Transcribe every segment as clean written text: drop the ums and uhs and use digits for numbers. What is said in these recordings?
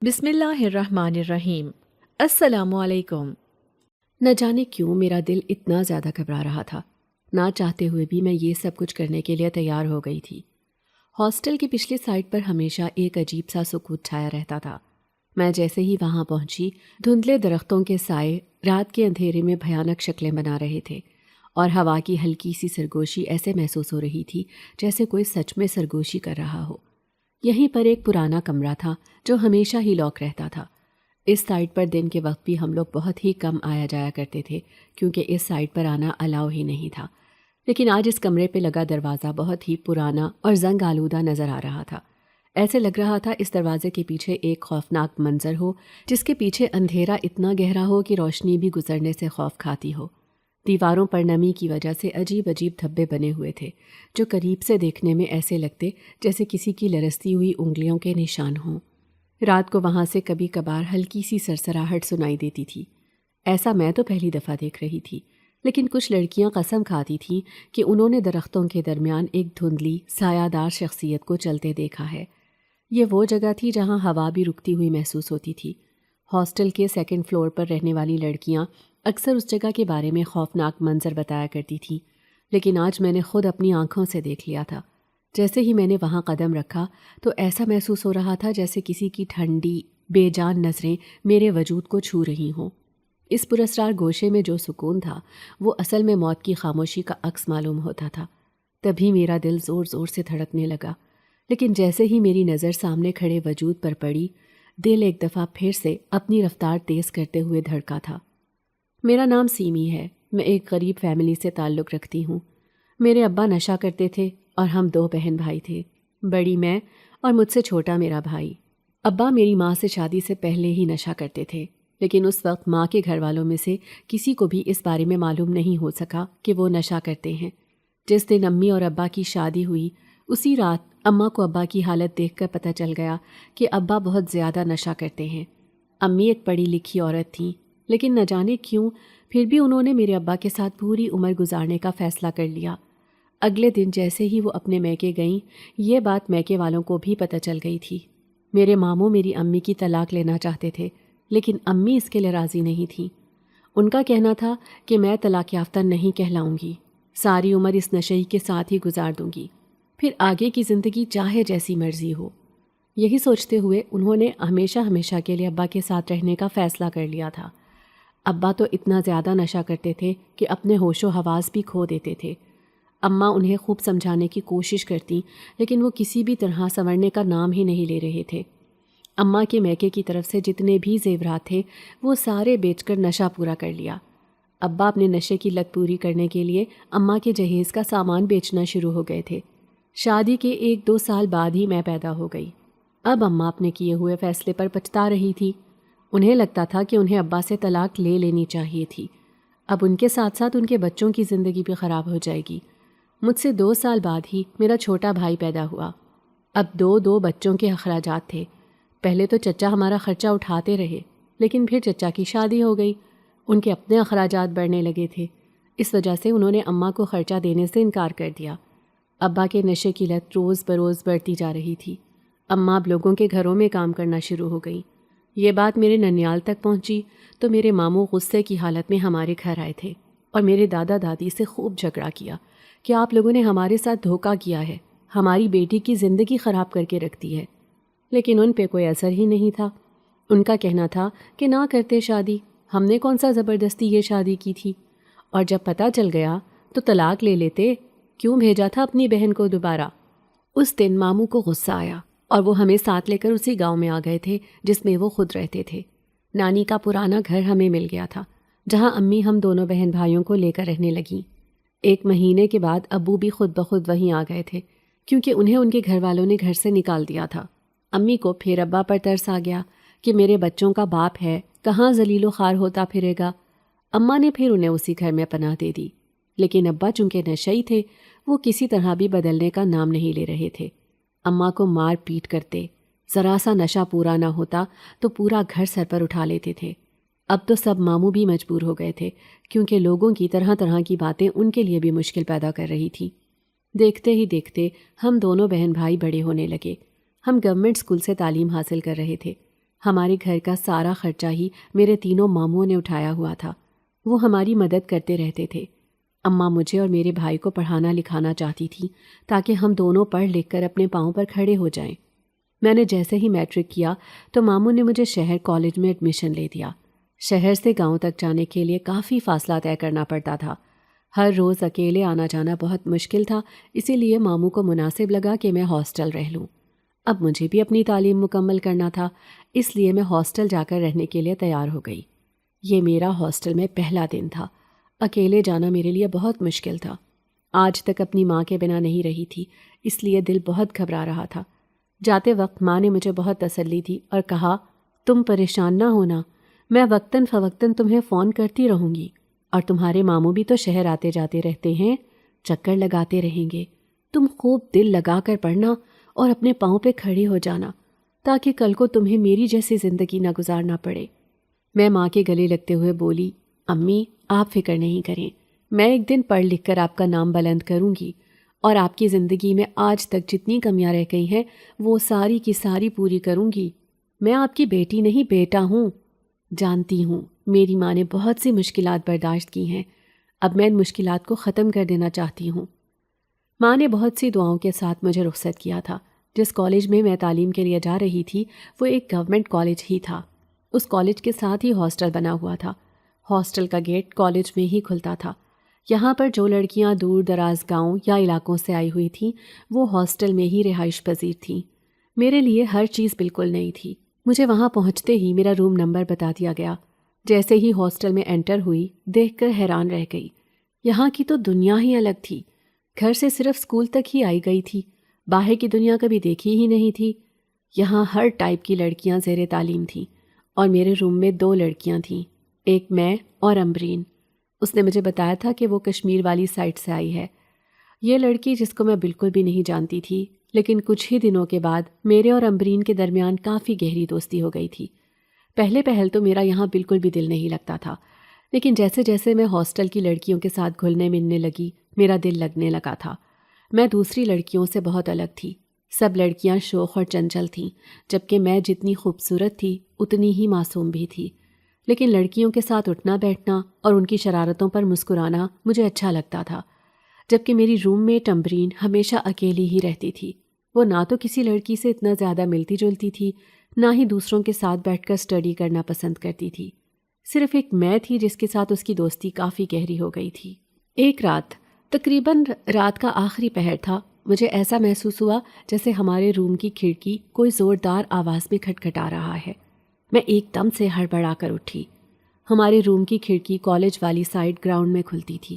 بسم اللہ الرحمن الرحیم۔ السلام علیکم۔ نہ جانے کیوں میرا دل اتنا زیادہ گھبرا رہا تھا، نہ چاہتے ہوئے بھی میں یہ سب کچھ کرنے کے لیے تیار ہو گئی تھی۔ ہاسٹل کی پچھلی سائٹ پر ہمیشہ ایک عجیب سا سکوت چھایا رہتا تھا۔ میں جیسے ہی وہاں پہنچی، دھندلے درختوں کے سائے رات کے اندھیرے میں بھیانک شکلیں بنا رہے تھے، اور ہوا کی ہلکی سی سرگوشی ایسے محسوس ہو رہی تھی جیسے کوئی سچ میں سرگوشی کر رہا ہو۔ یہیں پر ایک پرانا کمرہ تھا جو ہمیشہ ہی لاک رہتا تھا۔ اس سائٹ پر دن کے وقت بھی ہم لوگ بہت ہی کم آیا جایا کرتے تھے، کیونکہ اس سائٹ پر آنا الاؤ ہی نہیں تھا۔ لیکن آج اس کمرے پہ لگا دروازہ بہت ہی پرانا اور زنگ آلودہ نظر آ رہا تھا۔ ایسے لگ رہا تھا اس دروازے کے پیچھے ایک خوفناک منظر ہو، جس کے پیچھے اندھیرا اتنا گہرا ہو کہ روشنی بھی گزرنے سے خوف کھاتی ہو۔ دیواروں پر نمی کی وجہ سے عجیب عجیب دھبے بنے ہوئے تھے، جو قریب سے دیکھنے میں ایسے لگتے جیسے کسی کی لرزتی ہوئی انگلیوں کے نشان ہوں۔ رات کو وہاں سے کبھی کبھار ہلکی سی سرسراہٹ سنائی دیتی تھی۔ ایسا میں تو پہلی دفعہ دیکھ رہی تھی، لیکن کچھ لڑکیاں قسم کھاتی تھیں کہ انہوں نے درختوں کے درمیان ایک دھندلی سایہ دار شخصیت کو چلتے دیکھا ہے۔ یہ وہ جگہ تھی جہاں ہوا بھی رکتی ہوئی محسوس ہوتی تھی۔ ہاسٹل کے سیکنڈ فلور پر رہنے والی لڑکیاں اکثر اس جگہ کے بارے میں خوفناک منظر بتایا کرتی تھیں، لیکن آج میں نے خود اپنی آنکھوں سے دیکھ لیا تھا۔ جیسے ہی میں نے وہاں قدم رکھا تو ایسا محسوس ہو رہا تھا جیسے کسی کی ٹھنڈی بے جان نظریں میرے وجود کو چھو رہی ہوں۔ اس پراسرار گوشے میں جو سکون تھا وہ اصل میں موت کی خاموشی کا عکس معلوم ہوتا تھا۔ تبھی میرا دل زور زور سے دھڑکنے لگا، لیکن جیسے ہی میری نظر سامنے کھڑے وجود پر پڑی، دل ایک دفعہ پھر سے اپنی رفتار تیز کرتے ہوئے دھڑکا تھا۔ میرا نام سیمی ہے، میں ایک غریب فیملی سے تعلق رکھتی ہوں۔ میرے ابا نشہ کرتے تھے اور ہم 2 بہن بھائی تھے، بڑی میں اور مجھ سے چھوٹا میرا بھائی۔ ابا میری ماں سے شادی سے پہلے ہی نشہ کرتے تھے، لیکن اس وقت ماں کے گھر والوں میں سے کسی کو بھی اس بارے میں معلوم نہیں ہو سکا کہ وہ نشہ کرتے ہیں۔ جس دن امی اور ابا کی شادی ہوئی، اسی رات اماں کو ابا کی حالت دیکھ کر پتہ چل گیا کہ ابا بہت زیادہ نشہ کرتے ہیں۔ امی ایک پڑھی لکھی عورت تھیں، لیکن نہ جانے کیوں پھر بھی انہوں نے میرے ابا کے ساتھ پوری عمر گزارنے کا فیصلہ کر لیا۔ اگلے دن جیسے ہی وہ اپنے میکے گئیں، یہ بات میکے والوں کو بھی پتہ چل گئی تھی۔ میرے ماموں میری امی کی طلاق لینا چاہتے تھے، لیکن امی اس کے لیے راضی نہیں تھیں۔ ان کا کہنا تھا کہ میں طلاق یافتہ نہیں کہلاؤں گی، ساری عمر اس نشئی کے ساتھ ہی گزار دوں گی، پھر آگے کی زندگی چاہے جیسی مرضی ہو۔ یہی سوچتے ہوئے انہوں نے ہمیشہ ہمیشہ کے لیے ابا کے ساتھ رہنے کا فیصلہ کر لیا تھا۔ ابا تو اتنا زیادہ نشہ کرتے تھے کہ اپنے ہوش و حواس بھی کھو دیتے تھے۔ اماں انہیں خوب سمجھانے کی کوشش کرتیں، لیکن وہ کسی بھی طرح سنورنے کا نام ہی نہیں لے رہے تھے۔ اماں کے میکے کی طرف سے جتنے بھی زیورات تھے وہ سارے بیچ کر نشہ پورا کر لیا۔ ابا اپنے نشے کی لت پوری کرنے کے لیے اماں کے جہیز کا سامان بیچنا شروع ہو گئے تھے۔ شادی کے 1-2 سال بعد ہی میں پیدا ہو گئی۔ اب اماں اپنے کیے ہوئے فیصلے پر پچھتا رہی تھی۔ انہیں لگتا تھا کہ انہیں ابا سے طلاق لے لینی چاہیے تھی، اب ان کے ساتھ ساتھ ان کے بچوں کی زندگی بھی خراب ہو جائے گی۔ مجھ سے 2 سال بعد ہی میرا چھوٹا بھائی پیدا ہوا۔ اب 2 بچوں کے اخراجات تھے۔ پہلے تو چچا ہمارا خرچہ اٹھاتے رہے، لیکن پھر چچا کی شادی ہو گئی، ان کے اپنے اخراجات بڑھنے لگے تھے۔ اس وجہ سے انہوں نے اماں کو خرچہ دینے سے انکار کر دیا۔ ابا کے نشے کی لت روز بروز بڑھتی جا رہی تھی۔ اماں اب لوگوں کے گھروں میں کام کرنا شروع ہو گئی۔ یہ بات میرے ننیال تک پہنچی تو میرے ماموں غصے کی حالت میں ہمارے گھر آئے تھے اور میرے دادا دادی سے خوب جھگڑا کیا کہ آپ لوگوں نے ہمارے ساتھ دھوکہ کیا ہے، ہماری بیٹی کی زندگی خراب کر کے رکھ دی ہے۔ لیکن ان پہ کوئی اثر ہی نہیں تھا۔ ان کا کہنا تھا کہ نہ کرتے شادی، ہم نے کون سا زبردستی یہ شادی کی تھی، اور جب پتہ چل گیا تو طلاق لے لیتے، کیوں بھیجا تھا اپنی بہن کو دوبارہ۔ اس دن ماموں کو غصہ آیا اور وہ ہمیں ساتھ لے کر اسی گاؤں میں آ گئے تھے جس میں وہ خود رہتے تھے۔ نانی کا پرانا گھر ہمیں مل گیا تھا، جہاں امی ہم دونوں بہن بھائیوں کو لے کر رہنے لگیں۔ 1 مہینے کے بعد ابو بھی خود بخود وہیں آ گئے تھے، کیونکہ انہیں ان کے گھر والوں نے گھر سے نکال دیا تھا۔ امی کو پھر ابا پر ترس آ گیا کہ میرے بچوں کا باپ ہے، کہاں ذلیل و خوار ہوتا پھرے گا۔ اماں نے پھر انہیں اسی گھر میں پناہ دے دی، لیکن ابا چونکہ نشئی تھے، وہ کسی طرح بھی بدلنے کا نام نہیں لے رہے تھے۔ اماں کو مار پیٹ کرتے، ذرا سا نشہ پورا نہ ہوتا تو پورا گھر سر پر اٹھا لیتے تھے۔ اب تو سب ماموں بھی مجبور ہو گئے تھے، کیونکہ لوگوں کی طرح طرح کی باتیں ان کے لیے بھی مشکل پیدا کر رہی تھی۔ دیکھتے ہی دیکھتے ہم دونوں بہن بھائی بڑے ہونے لگے۔ ہم گورنمنٹ اسکول سے تعلیم حاصل کر رہے تھے، ہمارے گھر کا سارا خرچہ ہی میرے تینوں ماموں نے اٹھایا ہوا تھا۔ وہ ہماری مدد کرتے رہتے تھے۔ اماں مجھے اور میرے بھائی کو پڑھانا لکھانا چاہتی تھیں تاکہ ہم دونوں پڑھ لکھ کر اپنے پاؤں پر کھڑے ہو جائیں۔ میں نے جیسے ہی میٹرک کیا تو ماموں نے مجھے شہر کالج میں ایڈمیشن لے دیا۔ شہر سے گاؤں تک جانے کے لیے کافی فاصلہ طے کرنا پڑتا تھا۔ ہر روز اکیلے آنا جانا بہت مشکل تھا، اسی لیے ماموں کو مناسب لگا کہ میں ہاسٹل رہ لوں۔ اب مجھے بھی اپنی تعلیم مکمل کرنا تھا، اس لیے میں ہاسٹل جا کر رہنے کے لیے تیار ہو گئی۔ یہ میرا ہاسٹل میں پہلا دن تھا۔ اکیلے جانا میرے لیے بہت مشکل تھا۔ آج تک اپنی ماں کے بنا نہیں رہی تھی، اس لیے دل بہت گھبرا رہا تھا۔ جاتے وقت ماں نے مجھے بہت تسلی دی اور کہا، تم پریشان نہ ہونا، میں وقتاً فوقتاً تمہیں فون کرتی رہوں گی، اور تمہارے ماموں بھی تو شہر آتے جاتے رہتے ہیں، چکر لگاتے رہیں گے۔ تم خوب دل لگا کر پڑھنا اور اپنے پاؤں پہ کھڑے ہو جانا تاکہ کل کو تمہیں میری جیسی زندگی نہ گزارنا پڑے۔ میں ماں کے گلے لگتے ہوئے بولی، امی آپ فکر نہیں کریں، میں ایک دن پڑھ لکھ کر آپ کا نام بلند کروں گی اور آپ کی زندگی میں آج تک جتنی کمیاں رہ گئی ہیں وہ ساری کی ساری پوری کروں گی۔ میں آپ کی بیٹی نہیں بیٹا ہوں۔ جانتی ہوں میری ماں نے بہت سی مشکلات برداشت کی ہیں، اب میں ان مشکلات کو ختم کر دینا چاہتی ہوں۔ ماں نے بہت سی دعاؤں کے ساتھ مجھے رخصت کیا تھا۔ جس کالج میں میں تعلیم کے لیے جا رہی تھی وہ ایک گورنمنٹ کالج ہی تھا۔ اس کالج کے ساتھ ہی ہاسٹل بنا ہوا تھا۔ ہاسٹل کا گیٹ کالج میں ہی کھلتا تھا۔ یہاں پر جو لڑکیاں دور دراز گاؤں یا علاقوں سے آئی ہوئی تھیں وہ ہاسٹل میں ہی رہائش پذیر تھیں۔ میرے لیے ہر چیز بالکل نئی تھی۔ مجھے وہاں پہنچتے ہی میرا روم نمبر بتا دیا گیا۔ جیسے ہی ہاسٹل میں انٹر ہوئی دیکھ کر حیران رہ گئی۔ یہاں کی تو دنیا ہی الگ تھی۔ گھر سے صرف اسکول تک ہی آئی گئی تھی، باہر کی دنیا کبھی دیکھی ہی نہیں تھی۔ یہاں ہر ٹائپ کی لڑکیاں زیر تعلیم تھیں اور میرے روم میں 2 لڑکیاں تھیں، ایک میں اور امبرین۔ اس نے مجھے بتایا تھا کہ وہ کشمیر والی سائڈ سے آئی ہے۔ یہ لڑکی جس کو میں بالکل بھی نہیں جانتی تھی، لیکن کچھ ہی دنوں کے بعد میرے اور امبرین کے درمیان کافی گہری دوستی ہو گئی تھی۔ پہلے پہل تو میرا یہاں بالکل بھی دل نہیں لگتا تھا، لیکن جیسے جیسے میں ہاسٹل کی لڑکیوں کے ساتھ گھلنے ملنے لگی میرا دل لگنے لگا تھا۔ میں دوسری لڑکیوں سے بہت الگ تھی۔ سب لڑکیاں شوخ اور چنچل تھیں، جبکہ میں جتنی خوبصورت تھی اتنی ہی معصوم بھی تھی۔ لیکن لڑکیوں کے ساتھ اٹھنا بیٹھنا اور ان کی شرارتوں پر مسکرانا مجھے اچھا لگتا تھا، جبکہ میری روم میٹ امبرین ہمیشہ اکیلی ہی رہتی تھی۔ وہ نہ تو کسی لڑکی سے اتنا زیادہ ملتی جلتی تھی، نہ ہی دوسروں کے ساتھ بیٹھ کر اسٹڈی کرنا پسند کرتی تھی۔ صرف ایک میں تھی جس کے ساتھ اس کی دوستی کافی گہری ہو گئی تھی۔ ایک رات، تقریباً رات کا آخری پہر تھا، مجھے ایسا محسوس ہوا جیسے ہمارے روم کی کھڑکی کوئی زوردار آواز میں کھٹکھٹا رہا ہے۔ میں ایک دم سے ہڑبڑا کر اٹھی۔ ہمارے روم کی کھڑکی کالج والی سائڈ گراؤنڈ میں کھلتی تھی۔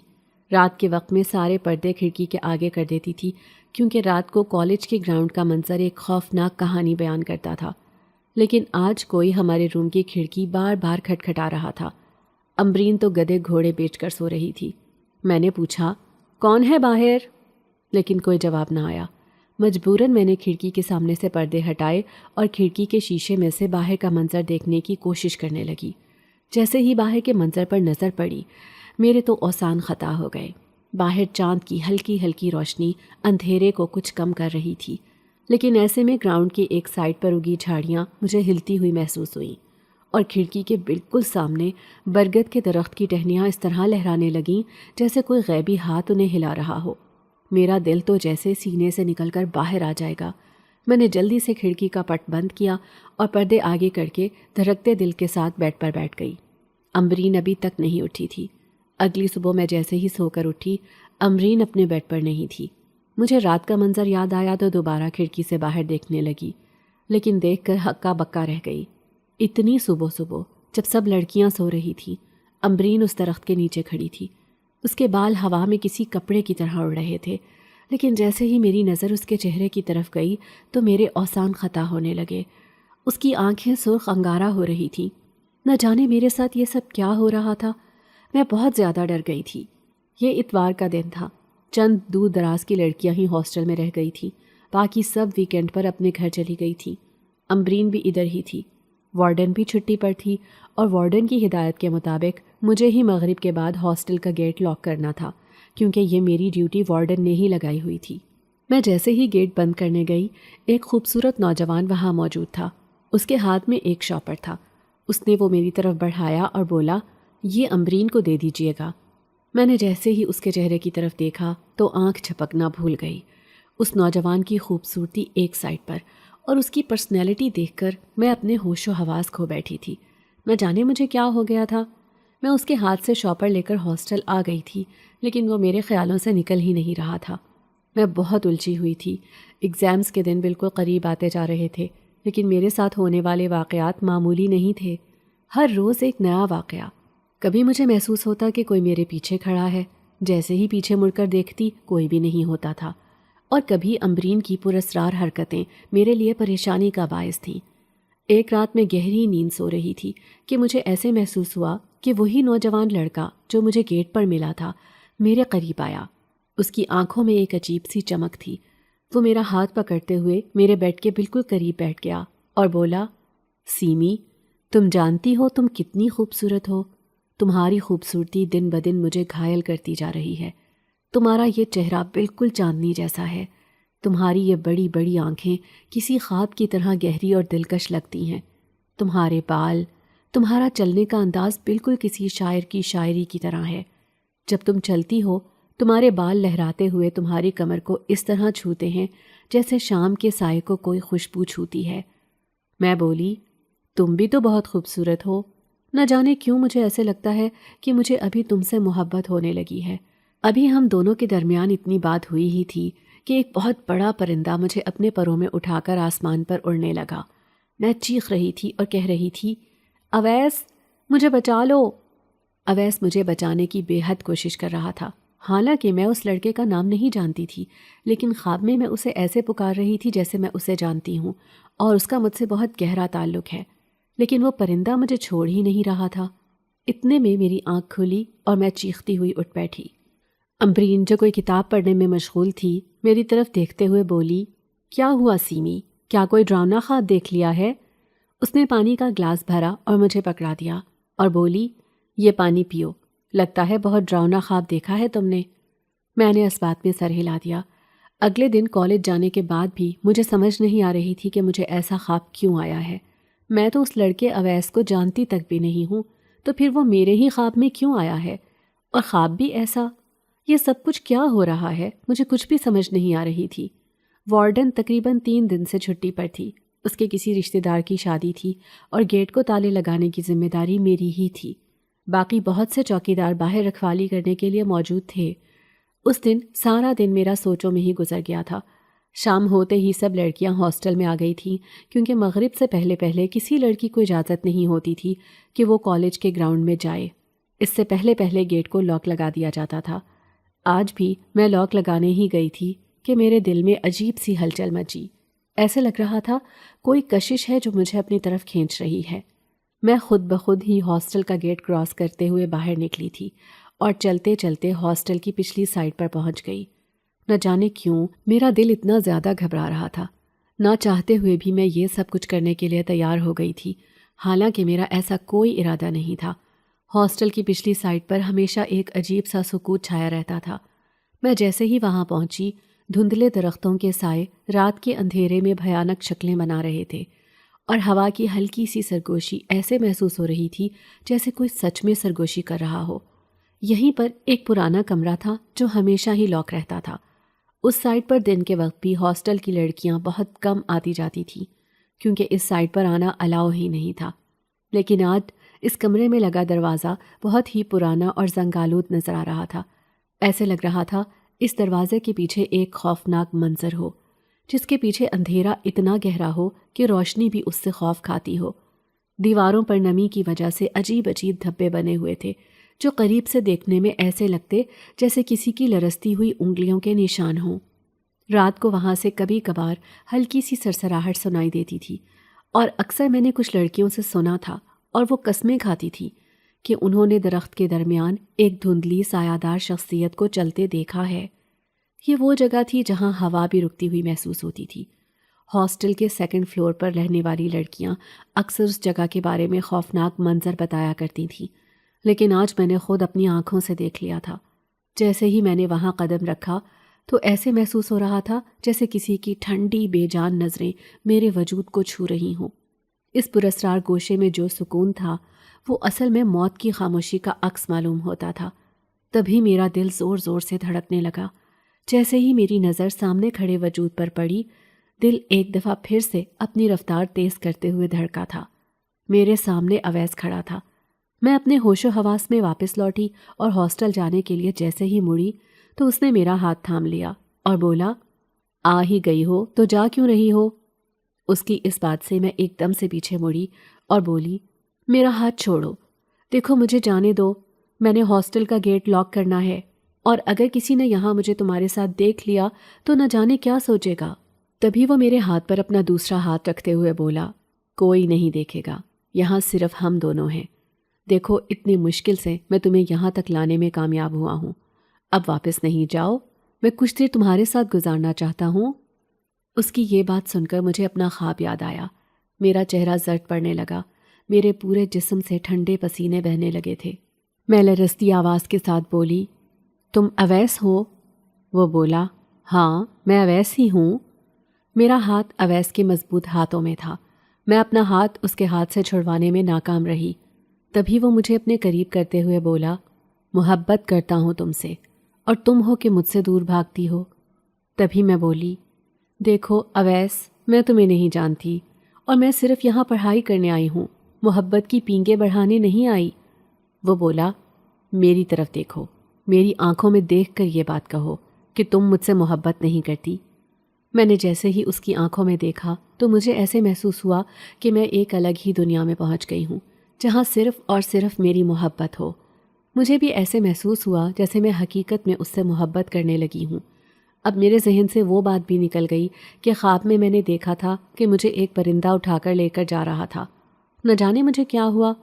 رات کے وقت میں سارے پردے کھڑکی کے آگے کر دیتی تھی، کیونکہ رات کو کالج کے گراؤنڈ کا منظر ایک خوفناک کہانی بیان کرتا تھا۔ لیکن آج کوئی ہمارے روم کی کھڑکی بار بار کھٹکھٹا رہا تھا۔ امبرین تو گدھے گھوڑے بیچ کر سو رہی تھی۔ میں نے پوچھا، کون ہے باہر؟ لیکن کوئی جواب نہ آیا۔ مجبوراً میں نے کھڑکی کے سامنے سے پردے ہٹائے اور کھڑکی کے شیشے میں سے باہر کا منظر دیکھنے کی کوشش کرنے لگی۔ جیسے ہی باہر کے منظر پر نظر پڑی میرے تو اوسان خطا ہو گئے۔ باہر چاند کی ہلکی ہلکی روشنی اندھیرے کو کچھ کم کر رہی تھی، لیکن ایسے میں گراؤنڈ کی ایک سائڈ پر اگی جھاڑیاں مجھے ہلتی ہوئی محسوس ہوئیں، اور کھڑکی کے بالکل سامنے برگد کے درخت کی ٹہنیاں اس طرح لہرانے لگیں جیسے کوئی غیبی ہاتھ انہیں ہلا رہا ہو۔ میرا دل تو جیسے سینے سے نکل کر باہر آ جائے گا۔ میں نے جلدی سے کھڑکی کا پٹ بند کیا اور پردے آگے کر کے دھڑکتے دل کے ساتھ بیڈ پر بیٹھ گئی۔ امبرین ابھی تک نہیں اٹھی تھی۔ اگلی صبح میں جیسے ہی سو کر اٹھی، امبرین اپنے بیڈ پر نہیں تھی۔ مجھے رات کا منظر یاد آیا تو دوبارہ کھڑکی سے باہر دیکھنے لگی، لیکن دیکھ کر ہکا بکا رہ گئی۔ اتنی صبح صبح جب سب لڑکیاں سو رہی تھیں، امبرین اس درخت کے نیچے کھڑی تھی۔ اس کے بال ہوا میں کسی کپڑے کی طرح اڑ رہے تھے، لیکن جیسے ہی میری نظر اس کے چہرے کی طرف گئی تو میرے اوسان خطا ہونے لگے۔ اس کی آنکھیں سرخ انگارہ ہو رہی تھیں۔ نہ جانے میرے ساتھ یہ سب کیا ہو رہا تھا۔ میں بہت زیادہ ڈر گئی تھی۔ یہ اتوار کا دن تھا۔ چند دور دراز کی لڑکیاں ہی ہاسٹل میں رہ گئی تھیں، باقی سب ویکینڈ پر اپنے گھر چلی گئی تھیں۔ امبرین بھی ادھر ہی تھی۔ وارڈن بھی چھٹی پر تھی اور وارڈن کی ہدایت کے مطابق مجھے ہی مغرب کے بعد ہاسٹل کا گیٹ لاک کرنا تھا، کیونکہ یہ میری ڈیوٹی وارڈن نے ہی لگائی ہوئی تھی۔ میں جیسے ہی گیٹ بند کرنے گئی، ایک خوبصورت نوجوان وہاں موجود تھا۔ اس کے ہاتھ میں ایک شاپر تھا۔ اس نے وہ میری طرف بڑھایا اور بولا، یہ امبرین کو دے دیجئے گا۔ میں نے جیسے ہی اس کے چہرے کی طرف دیکھا تو آنکھ جھپکنا بھول گئی۔ اس نوجوان کی خوبصورتی ایک سائڈ پر اور اس کی پرسنالٹی دیکھ کر میں اپنے ہوش و حواس کھو بیٹھی تھی۔ نہ جانے مجھے کیا ہو گیا تھا۔ میں اس کے ہاتھ سے شاپر لے کر ہاسٹل آ گئی تھی، لیکن وہ میرے خیالوں سے نکل ہی نہیں رہا تھا۔ میں بہت الجھی ہوئی تھی۔ ایگزامز کے دن بالکل قریب آتے جا رہے تھے، لیکن میرے ساتھ ہونے والے واقعات معمولی نہیں تھے۔ ہر روز ایک نیا واقعہ۔ کبھی مجھے محسوس ہوتا کہ کوئی میرے پیچھے کھڑا ہے، جیسے ہی پیچھے مڑ کر دیکھتی کوئی بھی نہیں ہوتا تھا، اور کبھی امبرین کی پراسرار حرکتیں میرے لیے پریشانی کا باعث تھیں۔ ایک رات میں گہری نیند سو رہی تھی کہ مجھے ایسے محسوس ہوا کہ وہی نوجوان لڑکا جو مجھے گیٹ پر ملا تھا میرے قریب آیا۔ اس کی آنکھوں میں ایک عجیب سی چمک تھی۔ وہ میرا ہاتھ پکڑتے ہوئے میرے بیڈ کے بالکل قریب بیٹھ گیا اور بولا، سیمی، تم جانتی ہو تم کتنی خوبصورت ہو؟ تمہاری خوبصورتی دن بدن مجھے گھائل کرتی جا رہی ہے۔ تمہارا یہ چہرہ بالکل چاندنی جیسا ہے۔ تمہاری یہ بڑی بڑی آنکھیں کسی خواب کی طرح گہری اور دلکش لگتی ہیں۔ تمہارے بال، تمہارا چلنے کا انداز بالکل کسی شاعر کی شاعری کی طرح ہے۔ جب تم چلتی ہو، تمہارے بال لہراتے ہوئے تمہاری کمر کو اس طرح چھوتے ہیں جیسے شام کے سائے کو کوئی خوشبو چھوتی ہے۔ میں بولی، تم بھی تو بہت خوبصورت ہو۔ نہ جانے کیوں مجھے ایسے لگتا ہے کہ مجھے ابھی تم سے محبت ہونے لگی ہے۔ ابھی ہم دونوں کے درمیان اتنی بات ہوئی ہی تھی کہ ایک بہت بڑا پرندہ مجھے اپنے پروں میں اٹھا کر آسمان پر اڑنے لگا۔ میں چیخ رہی تھی اور کہہ رہی تھی، اویس، مجھے بچا لو۔ اویس مجھے بچانے کی بے حد کوشش کر رہا تھا۔ حالانکہ میں اس لڑکے کا نام نہیں جانتی تھی، لیکن خواب میں اسے ایسے پکار رہی تھی جیسے میں اسے جانتی ہوں اور اس کا مجھ سے بہت گہرا تعلق ہے، لیکن وہ پرندہ مجھے چھوڑ ہی نہیں رہا تھا۔ اتنے میں میری آنکھ کھلی اور میں چیختی ہوئی اٹھ بیٹھی۔ امبرین، جو کوئی کتاب پڑھنے میں مشغول تھی، میری طرف دیکھتے ہوئے بولی، کیا ہوا سیمی؟ کیا کوئی ڈراؤنا خواب دیکھ لیا ہے؟ اس نے پانی کا گلاس بھرا اور مجھے پکڑا دیا اور بولی، یہ پانی پیو، لگتا ہے بہت ڈراؤنا خواب دیکھا ہے تم نے۔ میں نے اس بات میں سر ہلا دیا۔ اگلے دن کالج جانے کے بعد بھی مجھے سمجھ نہیں آ رہی تھی کہ مجھے ایسا خواب کیوں آیا ہے۔ میں تو اس لڑکے اویس کو جانتی تک بھی نہیں ہوں، تو پھر وہ میرے ہی خواب میں کیوں آیا ہے؟ اور خواب بھی ایسا؟ یہ سب کچھ کیا ہو رہا ہے؟ مجھے کچھ بھی سمجھ نہیں آ رہی تھی۔ وارڈن تقریباً 3 دن سے چھٹی پر تھی۔ اس کے کسی رشتہ دار کی شادی تھی اور گیٹ کو تالے لگانے کی ذمہ داری میری ہی تھی۔ باقی بہت سے چوکیدار باہر رکھوالی کرنے کے لیے موجود تھے۔ اس دن سارا دن میرا سوچوں میں ہی گزر گیا تھا۔ شام ہوتے ہی سب لڑکیاں ہاسٹل میں آ گئی تھیں، کیونکہ مغرب سے پہلے پہلے کسی لڑکی کو اجازت نہیں ہوتی تھی کہ وہ کالج کے گراؤنڈ میں جائے۔ اس سے پہلے پہلے گیٹ کو لاک لگا دیا جاتا تھا۔ آج بھی میں لاک لگانے ہی گئی تھی کہ میرے دل میں عجیب سی ہلچل مچی۔ ایسے لگ رہا تھا کوئی کشش ہے جو مجھے اپنی طرف کھینچ رہی ہے۔ میں خود بخود ہی ہاسٹل کا گیٹ کراس کرتے ہوئے باہر نکلی تھی اور چلتے چلتے ہاسٹل کی پچھلی سائڈ پر پہنچ گئی۔ نہ جانے کیوں میرا دل اتنا زیادہ گھبرا رہا تھا۔ نہ چاہتے ہوئے بھی میں یہ سب کچھ کرنے کے لیے تیار ہو گئی تھی، حالانکہ میرا ایسا کوئی ارادہ نہیں تھا۔ ہاسٹل کی پچھلی سائڈ پر ہمیشہ ایک عجیب سا سکوت چھایا رہتا تھا۔ میں جیسے ہی وہاں پہنچی، دھندلے درختوں کے سائے رات کے اندھیرے میں بھیانک شکلیں بنا رہے تھے، اور ہوا کی ہلکی سی سرگوشی ایسے محسوس ہو رہی تھی جیسے کوئی سچ میں سرگوشی کر رہا ہو۔ یہیں پر ایک پرانا کمرہ تھا جو ہمیشہ ہی لاک رہتا تھا۔ اس سائڈ پر دن کے وقت بھی ہاسٹل کی لڑکیاں بہت کم آتی جاتی تھیں، کیونکہ اس سائڈ پر آنا الاؤ ہی نہیں تھا۔ لیکن آج اس کمرے میں لگا دروازہ بہت ہی پرانا اور زنگالود نظر آ رہا تھا۔ ایسے لگ رہا تھا اس دروازے کے پیچھے ایک خوفناک منظر ہو، جس کے پیچھے اندھیرا اتنا گہرا ہو کہ روشنی بھی اس سے خوف کھاتی ہو۔ دیواروں پر نمی کی وجہ سے عجیب عجیب دھبے بنے ہوئے تھے، جو قریب سے دیکھنے میں ایسے لگتے جیسے کسی کی لرزتی ہوئی انگلیوں کے نشان ہوں۔ رات کو وہاں سے کبھی کبھار ہلکی سی سرسراہٹ سنائی دیتی تھی، اور اکثر میں نے کچھ لڑکیوں سے سنا تھا اور وہ قسمیں کھاتی تھی کہ انہوں نے درخت کے درمیان ایک دھندلی سایہ دار شخصیت کو چلتے دیکھا ہے۔ یہ وہ جگہ تھی جہاں ہوا بھی رکتی ہوئی محسوس ہوتی تھی۔ ہاسٹل کے 2nd فلور پر رہنے والی لڑکیاں اکثر اس جگہ کے بارے میں خوفناک منظر بتایا کرتی تھیں، لیکن آج میں نے خود اپنی آنکھوں سے دیکھ لیا تھا۔ جیسے ہی میں نے وہاں قدم رکھا تو ایسے محسوس ہو رہا تھا جیسے کسی کی ٹھنڈی بے جان نظریں میرے وجود کو چھو رہی ہوں۔ اس پراسرار گوشے میں جو سکون تھا وہ اصل میں موت کی خاموشی کا عکس معلوم ہوتا تھا۔ تبھی میرا دل زور زور سے دھڑکنے لگا۔ جیسے ہی میری نظر سامنے کھڑے وجود پر پڑی، دل ایک دفعہ پھر سے اپنی رفتار تیز کرتے ہوئے دھڑکا تھا۔ میرے سامنے اویس کھڑا تھا۔ میں اپنے ہوش و حواس میں واپس لوٹی اور ہاسٹل جانے کے لیے جیسے ہی مڑی تو اس نے میرا ہاتھ تھام لیا اور بولا، آ ہی گئی ہو تو جا کیوں رہی ہو؟ اس کی اس بات سے میں ایک دم سے پیچھے مڑی اور بولی، میرا ہاتھ چھوڑو، دیکھو مجھے جانے دو، میں نے ہاسٹل کا گیٹ لاک کرنا ہے، اور اگر کسی نے یہاں مجھے تمہارے ساتھ دیکھ لیا تو نہ جانے کیا سوچے گا۔ تبھی وہ میرے ہاتھ پر اپنا دوسرا ہاتھ رکھتے ہوئے بولا، کوئی نہیں دیکھے گا، یہاں صرف ہم دونوں ہیں۔ دیکھو اتنی مشکل سے میں تمہیں یہاں تک لانے میں کامیاب ہوا ہوں، اب واپس نہیں جاؤ، میں کچھ دیر تمہارے ساتھ گزارنا چاہتا ہوں۔ اس کی یہ بات سن کر مجھے اپنا خواب یاد آیا۔ میرا چہرہ زرد پڑنے لگا، میرے پورے جسم سے ٹھنڈے پسینے بہنے لگے تھے۔ میں لرزتی آواز کے ساتھ بولی، تم اویس ہو؟ وہ بولا، ہاں میں اویس ہی ہوں۔ میرا ہاتھ اویس کے مضبوط ہاتھوں میں تھا۔ میں اپنا ہاتھ اس کے ہاتھ سے چھڑوانے میں ناکام رہی۔ تبھی وہ مجھے اپنے قریب کرتے ہوئے بولا، محبت کرتا ہوں تم سے، اور تم ہو کہ مجھ سے دور بھاگتی ہو۔ تبھی میں بولی، دیکھو اویس، میں تمہیں نہیں جانتی، اور میں صرف یہاں پڑھائی کرنے آئی ہوں، محبت کی پینگیں بڑھانے نہیں آئی۔ وہ بولا، میری طرف دیکھو، میری آنکھوں میں دیکھ کر یہ بات کہو کہ تم مجھ سے محبت نہیں کرتی۔ میں نے جیسے ہی اس کی آنکھوں میں دیکھا تو مجھے ایسے محسوس ہوا کہ میں ایک الگ ہی دنیا میں پہنچ گئی ہوں، جہاں صرف اور صرف میری محبت ہو۔ مجھے بھی ایسے محسوس ہوا جیسے میں حقیقت میں اس سے محبت کرنے لگی ہوں۔ اب میرے ذہن سے وہ بات بھی نکل گئی کہ خواب میں نے دیکھا تھا کہ مجھے ایک پرندہ اٹھا کر لے کر جا رہا تھا۔ نہ جانے مجھے کیا ہوا،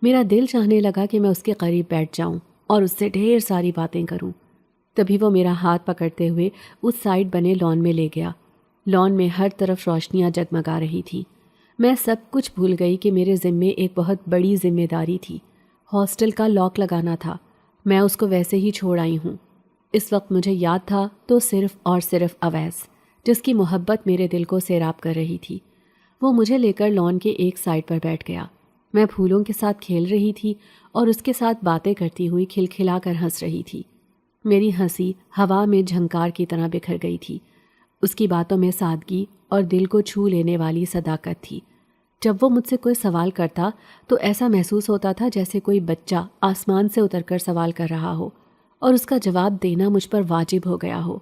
میرا دل چاہنے لگا کہ میں اس کے قریب بیٹھ جاؤں اور اس سے ڈھیر ساری باتیں کروں۔ تبھی وہ میرا ہاتھ پکڑتے ہوئے اس سائڈ بنے لان میں لے گیا۔ لان میں ہر طرف روشنیاں جگمگا رہی تھی۔ میں سب کچھ بھول گئی کہ میرے ذمے ایک بہت بڑی ذمہ داری تھی، ہاسٹل کا لاک لگانا تھا۔ میں اس کو ویسے ہی چھوڑ آئی ہوں۔ اس وقت مجھے یاد تھا تو صرف اور صرف اویس، جس کی محبت میرے دل کو سیراب کر رہی تھی۔ وہ مجھے لے کر لان کے ایک سائڈ پر بیٹھ گیا۔ میں پھولوں کے ساتھ کھیل رہی تھی اور اس کے ساتھ باتیں کرتی ہوئی کھلکھلا کر ہنس رہی تھی۔ میری ہنسی ہوا میں جھنکار کی طرح بکھر گئی تھی۔ اس کی باتوں میں سادگی اور دل کو چھو لینے والی صداقت تھی۔ جب وہ مجھ سے کوئی سوال کرتا تو ایسا محسوس ہوتا تھا جیسے کوئی بچہ آسمان سے اتر کر سوال کر رہا ہو اور اس کا جواب دینا مجھ پر واجب ہو گیا ہو۔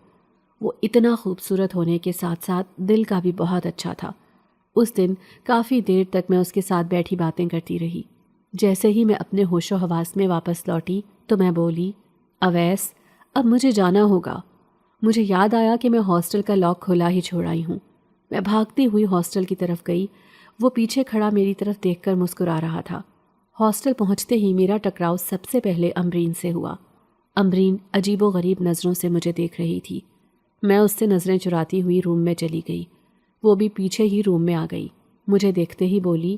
وہ اتنا خوبصورت ہونے کے ساتھ ساتھ دل کا بھی بہت اچھا تھا۔ اس دن کافی دیر تک میں اس کے ساتھ بیٹھی باتیں کرتی رہی۔ جیسے ہی میں اپنے ہوش و حواس میں واپس لوٹی تو میں بولی، اویس، اب مجھے جانا ہوگا۔ مجھے یاد آیا کہ میں ہاسٹل کا لاک کھلا ہی چھوڑ آئی ہوں۔ میں بھاگتی ہوئی ہاسٹل کی طرف گئی۔ وہ پیچھے کھڑا میری طرف دیکھ کر مسکرا رہا تھا۔ ہاسٹل پہنچتے ہی میرا ٹکراؤ سب سے پہلے امبرین سے ہوا۔ امبرین عجیب و غریب نظروں سے مجھے دیکھ رہی تھی۔ میں اس سے نظریں چراتی ہوئی روم میں چلی گئی۔ وہ بھی پیچھے ہی روم میں آ گئی۔ مجھے دیکھتے ہی بولی،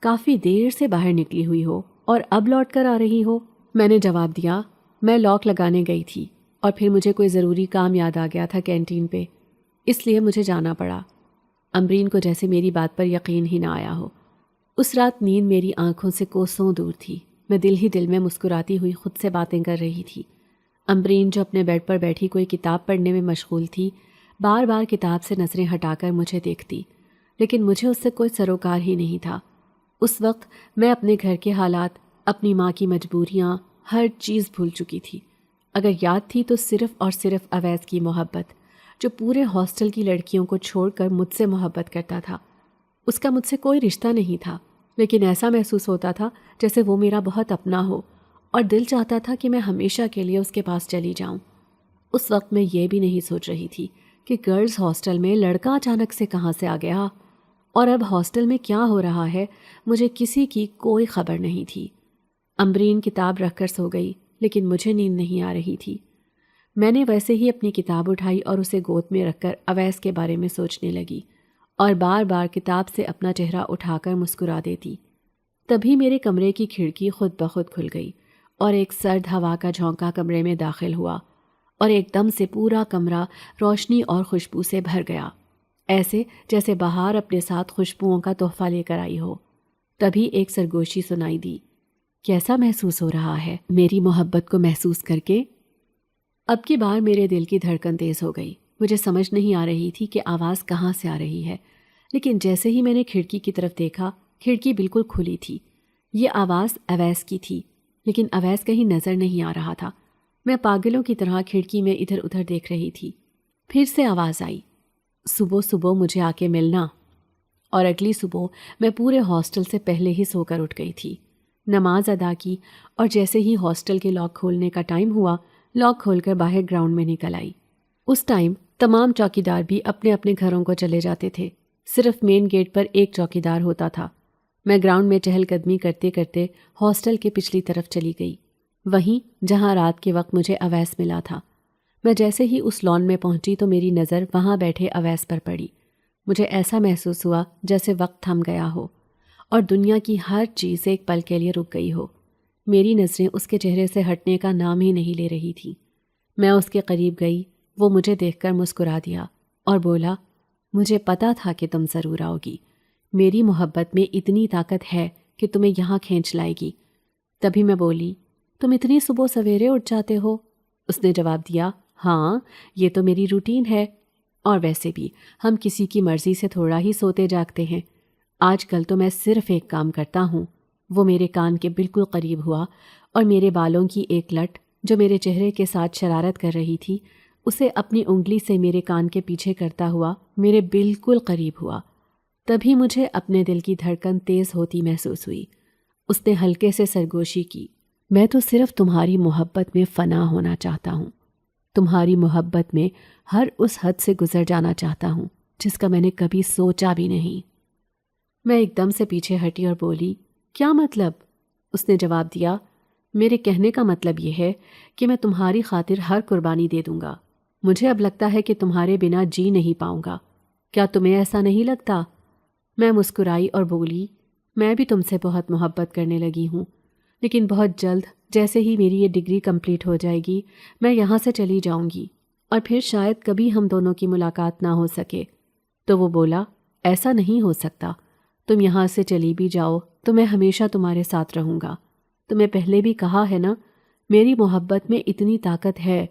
کافی دیر سے باہر نکلی ہوئی ہو اور اب لوٹ کر آ رہی ہو؟ میں نے جواب دیا، میں لاک لگانے گئی تھی اور پھر مجھے کوئی ضروری کام یاد آ گیا تھا کینٹین پہ، اس لیے مجھے جانا پڑا۔ امبرین کو جیسے میری بات پر یقین ہی نہ آیا ہو۔ اس رات نیند میری آنکھوں سے کوسوں دور تھی۔ میں دل ہی دل میں مسکراتی ہوئی خود سے باتیں کر رہی تھی۔ امبرین جو اپنے بیڈ پر بیٹھی کوئی کتاب پڑھنے میں مشغول تھی، بار بار کتاب سے نظریں ہٹا کر مجھے دیکھتی، لیکن مجھے اس سے کوئی سروکار ہی نہیں تھا۔ اس وقت میں اپنے گھر کے حالات، اپنی ماں کی مجبوریاں، ہر چیز بھول چکی تھی۔ اگر یاد تھی تو صرف اور صرف اویس کی محبت، جو پورے ہاسٹل کی لڑکیوں کو چھوڑ کر مجھ سے محبت کرتا تھا۔ اس کا مجھ سے کوئی رشتہ نہیں تھا، لیکن ایسا محسوس ہوتا تھا جیسے وہ میرا بہت اپنا ہو، اور دل چاہتا تھا کہ میں ہمیشہ کے لیے اس کے پاس چلی جاؤں۔ اس وقت میں یہ بھی نہیں سوچ رہی تھی کہ گرلز ہاسٹل میں لڑکا اچانک سے کہاں سے آ گیا، اور اب ہاسٹل میں کیا ہو رہا ہے مجھے کسی کی کوئی خبر نہیں تھی۔ امبرین کتاب رکھ کر سو گئی، لیکن مجھے نیند نہیں آ رہی تھی۔ میں نے ویسے ہی اپنی کتاب اٹھائی اور اسے گود میں رکھ کر اویس کے بارے میں سوچنے لگی، اور بار بار کتاب سے اپنا چہرہ اٹھا کر مسکرا دیتی۔ تبھی میرے کمرے کی کھڑکی خود بخود کھل گئی اور ایک سرد ہوا کا جھونکا کمرے میں داخل ہوا، اور ایک دم سے پورا کمرہ روشنی اور خوشبو سے بھر گیا۔ ایسے جیسے بہار اپنے ساتھ خوشبوؤں کا تحفہ لے کر آئی ہو۔ تبھی ایک سرگوشی سنائی دی۔ کیسا محسوس ہو رہا ہے میری محبت کو محسوس کر کے؟ اب کی بار میرے دل کی دھڑکن تیز ہو گئی۔ مجھے سمجھ نہیں آ رہی تھی کہ آواز کہاں سے آ رہی ہے، لیکن جیسے ہی میں نے کھڑکی کی طرف دیکھا، کھڑکی بالکل کھلی تھی۔ یہ آواز اویس کی تھی، لیکن اویس کہیں نظر نہیں آ رہا تھا۔ میں پاگلوں کی طرح کھڑکی میں ادھر ادھر دیکھ رہی تھی۔ پھر سے آواز آئی، صبح صبح مجھے آ کے ملنا۔ اور اگلی صبح میں پورے ہاسٹل سے پہلے ہی سو کر اٹھ گئی تھی۔ نماز ادا کی اور جیسے ہی ہاسٹل کے لاک کھولنے کا ٹائم ہوا، لاک کھول کر باہر گراؤنڈ میں نکل آئی۔ اس ٹائم تمام چوکیدار بھی اپنے اپنے گھروں کو چلے جاتے تھے، صرف مین گیٹ پر ایک چوکیدار ہوتا تھا۔ میں گراؤنڈ میں چہل قدمی کرتے کرتے ہاسٹل کے پچھلی طرف چلی گئی، وہیں جہاں رات کے وقت مجھے اویس ملا تھا۔ میں جیسے ہی اس لان میں پہنچی تو میری نظر وہاں بیٹھے اویس پر پڑی۔ مجھے ایسا محسوس ہوا جیسے وقت تھم گیا ہو اور دنیا کی ہر چیز ایک پل کے لیے رک گئی ہو۔ میری نظریں اس کے چہرے سے ہٹنے کا نام ہی نہیں لے رہی تھیں۔ میں اس کے قریب گئی، وہ مجھے دیکھ کر مسکرا دیا اور بولا، مجھے پتا تھا کہ تم ضرور آؤ گی۔ میری محبت میں اتنی طاقت ہے کہ تمہیں یہاں کھینچ لائے گی۔ تبھی میں بولی، تم اتنی صبح سویرے اٹھ جاتے ہو؟ اس نے جواب دیا، ہاں، یہ تو میری روٹین ہے، اور ویسے بھی ہم کسی کی مرضی سے تھوڑا ہی سوتے جاگتے ہیں۔ آج کل تو میں صرف ایک کام کرتا ہوں۔ وہ میرے کان کے بالکل قریب ہوا اور میرے بالوں کی ایک لٹ جو میرے چہرے کے ساتھ شرارت کر رہی تھی، اسے اپنی انگلی سے میرے کان کے پیچھے کرتا ہوا میرے بالکل قریب ہوا۔ تبھی مجھے اپنے دل کی دھڑکن تیز ہوتی محسوس ہوئی۔ اس نے ہلکے سے سرگوشی کی، میں تو صرف تمہاری محبت میں فنا ہونا چاہتا ہوں، تمہاری محبت میں ہر اس حد سے گزر جانا چاہتا ہوں جس کا میں نے کبھی سوچا بھی نہیں۔ میں ایک دم سے پیچھے ہٹی اور بولی، کیا مطلب؟ اس نے جواب دیا، میرے کہنے کا مطلب یہ ہے کہ میں تمہاری خاطر ہر قربانی دے دوں گا۔ مجھے اب لگتا ہے کہ تمہارے بنا جی نہیں پاؤں گا۔ کیا تمہیں ایسا نہیں لگتا؟ میں مسکرائی اور بولی، میں بھی تم سے بہت محبت کرنے لگی ہوں، لیکن بہت جلد جیسے ہی میری یہ ڈگری کمپلیٹ ہو جائے گی میں یہاں سے چلی جاؤں گی، اور پھر شاید کبھی ہم دونوں کی ملاقات نہ ہو سکے۔ تو وہ بولا، ایسا نہیں ہو سکتا، تم یہاں سے چلی بھی جاؤ تو میں ہمیشہ تمہارے ساتھ رہوں گا۔ تمہیں پہلے بھی کہا ہے نا، میری محبت میں اتنی طاقت ہے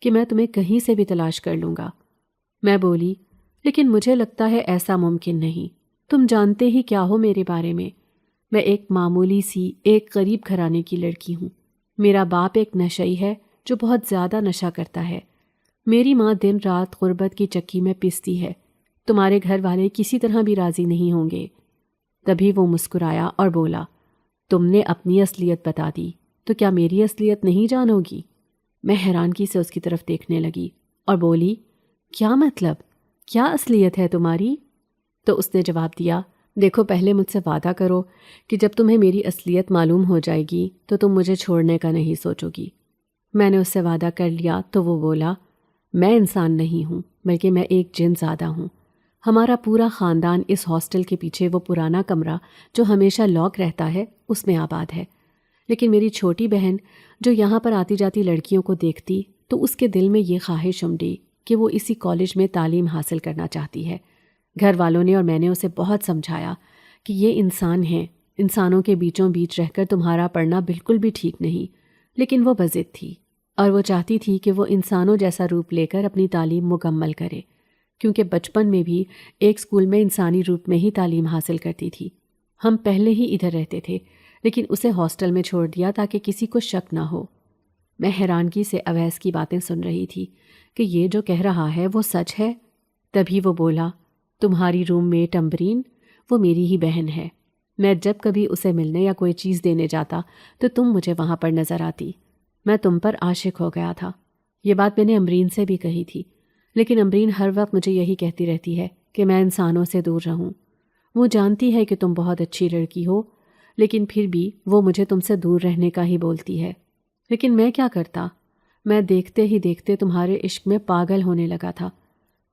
کہ میں تمہیں کہیں سے بھی تلاش کر لوں گا۔ میں بولی، لیکن مجھے لگتا ہے ایسا ممکن نہیں، تم جانتے ہی کیا ہو میرے بارے میں ایک معمولی سی ایک غریب گھرانے کی لڑکی ہوں۔ میرا باپ ایک نشئی ہے جو بہت زیادہ نشہ کرتا ہے۔ میری ماں دن رات غربت کی چکی میں پیستی ہے۔ تمہارے گھر والے کسی طرح بھی راضی نہیں ہوں گے۔ تبھی وہ مسکرایا اور بولا، تم نے اپنی اصلیت بتا دی تو کیا میری اصلیت نہیں جانو گی؟ میں حیرانگی سے اس کی طرف دیکھنے لگی اور بولی، کیا مطلب؟ کیا اصلیت ہے تمہاری؟ تو اس نے جواب دیا، دیکھو، پہلے مجھ سے وعدہ کرو کہ جب تمہیں میری اصلیت معلوم ہو جائے گی تو تم مجھے چھوڑنے کا نہیں سوچو گی۔ میں نے اس سے وعدہ کر لیا تو وہ بولا، میں انسان نہیں ہوں بلکہ میں ایک جن زادہ ہوں۔ ہمارا پورا خاندان اس ہاسٹل کے پیچھے وہ پرانا کمرہ جو ہمیشہ لاک رہتا ہے اس میں آباد ہے، لیکن میری چھوٹی بہن جو یہاں پر آتی جاتی لڑکیوں کو دیکھتی تو اس کے دل میں یہ خواہش امڈی کہ وہ اسی کالج میں تعلیم حاصل کرنا چاہتی ہے۔ گھر والوں نے اور میں نے اسے بہت سمجھایا کہ یہ انسان ہیں، انسانوں کے بیچوں بیچ رہ کر تمہارا پڑھنا بالکل بھی ٹھیک نہیں، لیکن وہ بضد تھی اور وہ چاہتی تھی کہ وہ انسانوں جیسا روپ لے کر اپنی تعلیم مکمل کرے، کیونکہ بچپن میں بھی ایک اسکول میں انسانی روپ میں ہی تعلیم حاصل کرتی تھی۔ ہم پہلے ہی ادھر رہتے تھے لیکن اسے ہاسٹل میں چھوڑ دیا تاکہ کسی کو شک نہ ہو۔ میں حیرانگی سے اویس کی باتیں سن رہی تھی کہ یہ جو کہہ رہا ہے وہ سچ ہے۔ تبھی وہ بولا، تمہاری روم میٹ امبرین، وہ میری ہی بہن ہے۔ میں جب کبھی اسے ملنے یا کوئی چیز دینے جاتا تو تم مجھے وہاں پر نظر آتی۔ میں تم پر عاشق ہو گیا تھا۔ یہ بات میں نے امبرین سے بھی کہی تھی، لیکن امبرین ہر وقت مجھے یہی کہتی رہتی ہے کہ میں انسانوں سے دور رہوں۔ وہ جانتی ہے کہ تم بہت اچھی لڑکی ہو، لیکن پھر بھی وہ مجھے تم سے دور رہنے کا ہی بولتی ہے۔ لیکن میں کیا کرتا؟ میں دیکھتے ہی دیکھتے تمہارے عشق میں پاگل ہونے لگا تھا۔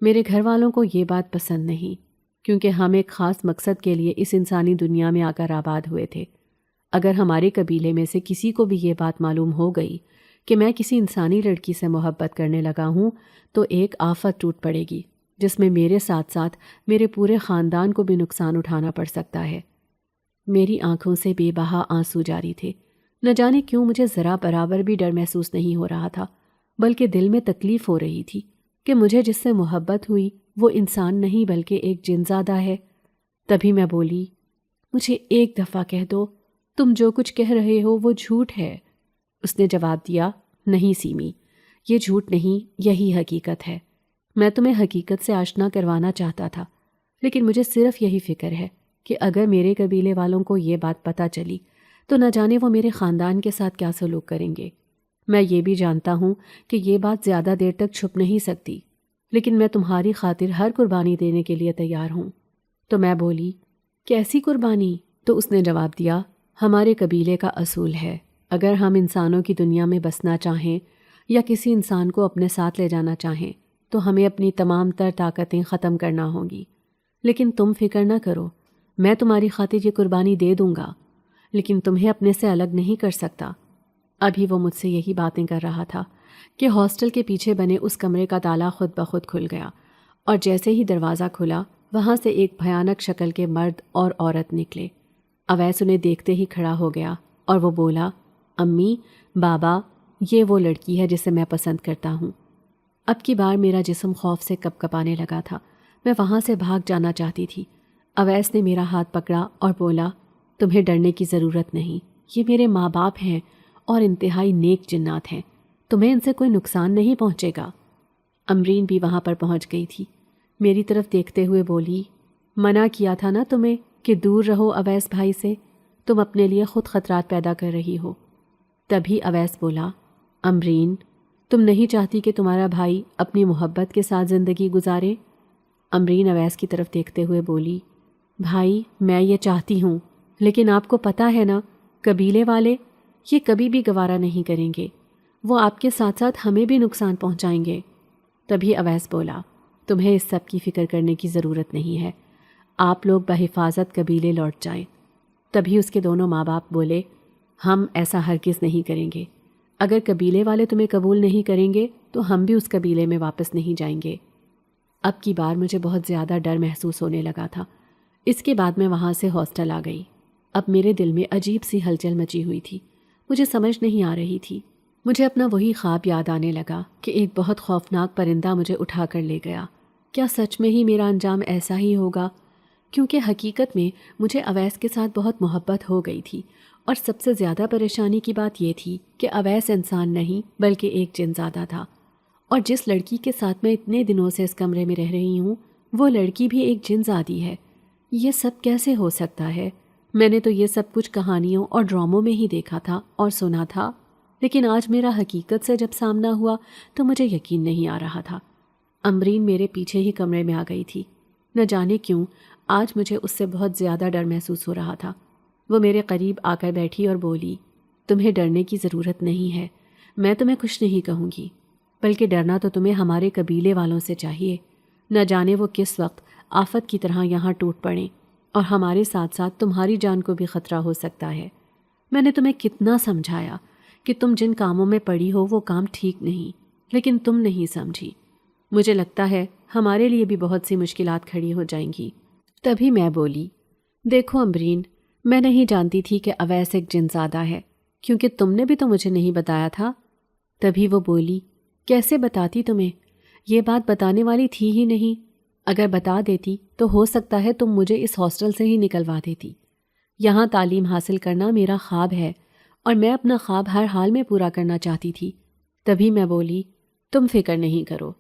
میرے گھر والوں کو یہ بات پسند نہیں، کیونکہ ہم ایک خاص مقصد کے لیے اس انسانی دنیا میں آ کر آباد ہوئے تھے۔ اگر ہمارے قبیلے میں سے کسی کو بھی یہ بات معلوم ہو گئی کہ میں کسی انسانی لڑکی سے محبت کرنے لگا ہوں تو ایک آفت ٹوٹ پڑے گی۔ جس میں میرے ساتھ ساتھ میرے پورے خاندان کو بھی نقصان اٹھانا پڑ سکتا ہے۔ میری آنکھوں سے بے بہا آنسو جاری تھے۔ نہ جانے کیوں مجھے ذرا برابر بھی ڈر محسوس نہیں ہو رہا تھا، بلکہ دل میں تکلیف ہو رہی تھی کہ مجھے جس سے محبت ہوئی وہ انسان نہیں بلکہ ایک جن زادہ ہے۔ تبھی میں بولی، مجھے ایک دفعہ کہہ دو، تم جو کچھ کہہ رہے ہو وہ جھوٹ ہے۔ اس نے جواب دیا، نہیں سیمی، یہ جھوٹ نہیں، یہی حقیقت ہے۔ میں تمہیں حقیقت سے آشنا کروانا چاہتا تھا، لیکن مجھے صرف یہی فکر ہے کہ اگر میرے قبیلے والوں کو یہ بات پتہ چلی تو نہ جانے وہ میرے خاندان کے ساتھ کیا سلوک کریں گے۔ میں یہ بھی جانتا ہوں کہ یہ بات زیادہ دیر تک چھپ نہیں سکتی، لیکن میں تمہاری خاطر ہر قربانی دینے کے لیے تیار ہوں۔ تو میں بولی، کیسی قربانی؟ تو اس نے جواب دیا، ہمارے قبیلے کا اصول ہے، اگر ہم انسانوں کی دنیا میں بسنا چاہیں یا کسی انسان کو اپنے ساتھ لے جانا چاہیں تو ہمیں اپنی تمام تر طاقتیں ختم کرنا ہوں گی۔ لیکن تم فکر نہ کرو، میں تمہاری خاطر یہ قربانی دے دوں گا، لیکن تمہیں اپنے سے الگ نہیں کر سکتا۔ ابھی وہ مجھ سے یہی باتیں کر رہا تھا کہ ہاسٹل کے پیچھے بنے اس کمرے کا تالا خود بخود کھل گیا، اور جیسے ہی دروازہ کھلا وہاں سے ایک بھیانک شکل کے مرد اور عورت نکلے۔ اویس انہیں دیکھتے ہی کھڑا ہو گیا اور وہ بولا، امی، بابا، یہ وہ لڑکی ہے جسے میں پسند کرتا ہوں۔ اب کی بار میرا جسم خوف سے کپ کپانے لگا تھا، میں وہاں سے بھاگ جانا چاہتی تھی۔ اویس نے میرا ہاتھ پکڑا اور بولا، تمہیں ڈرنے کی ضرورت نہیں، یہ میرے ماں باپ ہیں اور انتہائی نیک جنات ہیں، تمہیں ان سے کوئی نقصان نہیں پہنچے گا۔ امرین بھی وہاں پر پہنچ گئی تھی، میری طرف دیکھتے ہوئے بولی، منع کیا تھا نا تمہیں کہ دور رہو اویس بھائی سے، تم اپنے لیے خود خطرات پیدا کر رہی ہو۔ تبھی اویس بولا، امرین، تم نہیں چاہتی کہ تمہارا بھائی اپنی محبت کے ساتھ زندگی گزارے؟ امرین اویس کی طرف دیکھتے ہوئے بولی، بھائی میں یہ چاہتی ہوں، لیکن آپ کو پتہ ہے نا، قبیلے والے یہ کبھی بھی گوارا نہیں کریں گے، وہ آپ کے ساتھ ساتھ ہمیں بھی نقصان پہنچائیں گے۔ تبھی اویس بولا، تمہیں اس سب کی فکر کرنے کی ضرورت نہیں ہے، آپ لوگ بحفاظت قبیلے لوٹ جائیں۔ تبھی اس کے دونوں ماں باپ بولے، ہم ایسا ہرگز نہیں کریں گے، اگر قبیلے والے تمہیں قبول نہیں کریں گے تو ہم بھی اس قبیلے میں واپس نہیں جائیں گے۔ اب کی بار مجھے بہت زیادہ ڈر محسوس ہونے لگا تھا۔ اس کے بعد میں وہاں سے ہاسٹل آ گئی۔ اب میرے دل میں عجیب سی ہلچل مچی ہوئی تھی، مجھے سمجھ نہیں آ رہی تھی۔ مجھے اپنا وہی خواب یاد آنے لگا کہ ایک بہت خوفناک پرندہ مجھے اٹھا کر لے گیا۔ کیا سچ میں ہی میرا انجام ایسا ہی ہوگا؟ کیونکہ حقیقت میں مجھے اویس کے ساتھ بہت محبت ہو گئی تھی، اور سب سے زیادہ پریشانی کی بات یہ تھی کہ اویس انسان نہیں بلکہ ایک جن زادہ تھا، اور جس لڑکی کے ساتھ میں اتنے دنوں سے اس کمرے میں رہ رہی ہوں وہ لڑکی بھی ایک جن زادی ہے۔ یہ سب کیسے ہو سکتا ہے؟ میں نے تو یہ سب کچھ کہانیوں اور ڈراموں میں ہی دیکھا تھا اور سنا تھا، لیکن آج میرا حقیقت سے جب سامنا ہوا تو مجھے یقین نہیں آ رہا تھا۔ امرین میرے پیچھے ہی کمرے میں آ گئی تھی۔ نہ جانے کیوں آج مجھے اس سے بہت زیادہ ڈر محسوس ہو رہا تھا۔ وہ میرے قریب آ کر بیٹھی اور بولی، تمہیں ڈرنے کی ضرورت نہیں ہے، میں تمہیں کچھ نہیں کہوں گی، بلکہ ڈرنا تو تمہیں ہمارے قبیلے والوں سے چاہیے۔ نہ جانے وہ کس وقت آفت کی طرح یہاں ٹوٹ پڑیں، اور ہمارے ساتھ ساتھ تمہاری جان کو بھی خطرہ ہو سکتا ہے۔ میں نے تمہیں کتنا سمجھایا کہ تم جن کاموں میں پڑی ہو وہ کام ٹھیک نہیں، لیکن تم نہیں سمجھی۔ مجھے لگتا ہے ہمارے لیے بھی بہت سی مشکلات کھڑی ہو جائیں گی۔ تبھی میں بولی، دیکھو امرین، میں نہیں جانتی تھی کہ اویس ایک جن زادہ ہے، کیونکہ تم نے بھی تو مجھے نہیں بتایا تھا۔ تبھی وہ بولی، کیسے بتاتی تمہیں؟ یہ بات بتانے والی تھی ہی نہیں، اگر بتا دیتی تو ہو سکتا ہے تم مجھے اس ہاسٹل سے ہی نکلوا دیتی۔ یہاں تعلیم حاصل کرنا میرا خواب ہے، اور میں اپنا خواب ہر حال میں پورا کرنا چاہتی تھی۔ تبھی میں بولی، تم فکر نہیں کرو،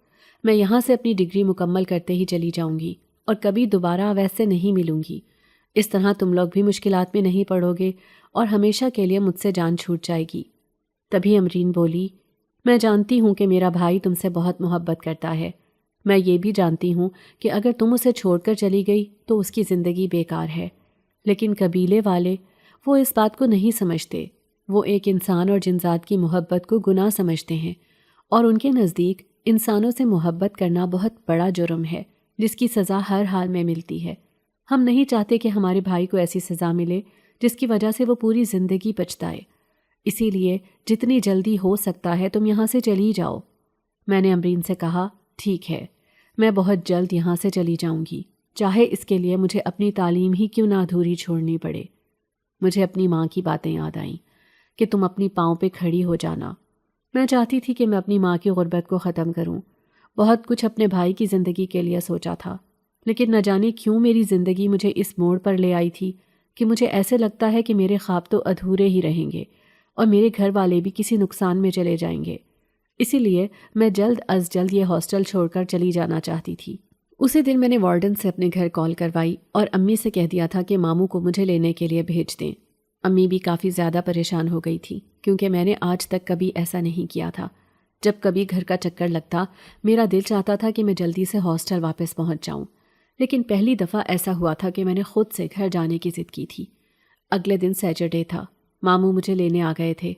میں یہاں سے اپنی ڈگری مکمل کرتے ہی چلی جاؤں گی اور کبھی دوبارہ اویس سے نہیں ملوں گی۔ اس طرح تم لوگ بھی مشکلات میں نہیں پڑو گے اور ہمیشہ کے لیے مجھ سے جان چھوٹ جائے گی۔ تبھی امرین بولی، میں جانتی ہوں کہ میرا بھائی تم سے بہت محبت کرتا ہے، میں یہ بھی جانتی ہوں کہ اگر تم اسے چھوڑ کر چلی گئی تو اس کی زندگی بیکار ہے، لیکن قبیلے والے وہ اس بات کو نہیں سمجھتے، وہ ایک انسان اور جنزاد کی محبت کو گناہ سمجھتے ہیں، اور ان کے نزدیک انسانوں سے محبت کرنا بہت بڑا جرم ہے جس کی سزا ہر حال میں ملتی ہے۔ ہم نہیں چاہتے کہ ہمارے بھائی کو ایسی سزا ملے جس کی وجہ سے وہ پوری زندگی پچھتائے، اسی لیے جتنی جلدی ہو سکتا ہے تم یہاں سے چلی جاؤ۔ میں نے امرین سے کہا، ٹھیک ہے، میں بہت جلد یہاں سے چلی جاؤں گی، چاہے اس کے لیے مجھے اپنی تعلیم ہی کیوں نہ ادھوری چھوڑنی پڑے۔ مجھے اپنی ماں کی باتیں یاد آئیں کہ تم اپنی پاؤں پہ کھڑی ہو جانا۔ میں چاہتی تھی کہ میں اپنی ماں کی غربت کو ختم کروں۔ بہت کچھ اپنے بھائی کی زندگی کے لیے سوچا تھا، لیکن نہ جانے کیوں میری زندگی مجھے اس موڑ پر لے آئی تھی کہ مجھے ایسے لگتا ہے کہ میرے خواب تو ادھورے ہی رہیں گے اور میرے گھر والے بھی کسی نقصان میں چلے جائیں گے۔ اسی لیے میں جلد از جلد یہ ہاسٹل چھوڑ کر چلی جانا چاہتی تھی۔ اسی دن میں نے وارڈن سے اپنے گھر کال کروائی اور امی سے کہہ دیا تھا کہ ماموں کو مجھے لینے کے لیے بھیج دیں۔ امی بھی کافی زیادہ پریشان ہو گئی تھی کیونکہ میں نے آج تک کبھی ایسا نہیں کیا تھا۔ جب کبھی گھر کا چکر لگتا میرا دل چاہتا تھا کہ میں جلدی سے ہاسٹل واپس پہنچ جاؤں، لیکن پہلی دفعہ ایسا ہوا تھا کہ میں نے خود سے گھر جانے کی ضد کی تھی۔ اگلے دن سیٹرڈے تھا، ماموں مجھے لینے آ گئے تھے۔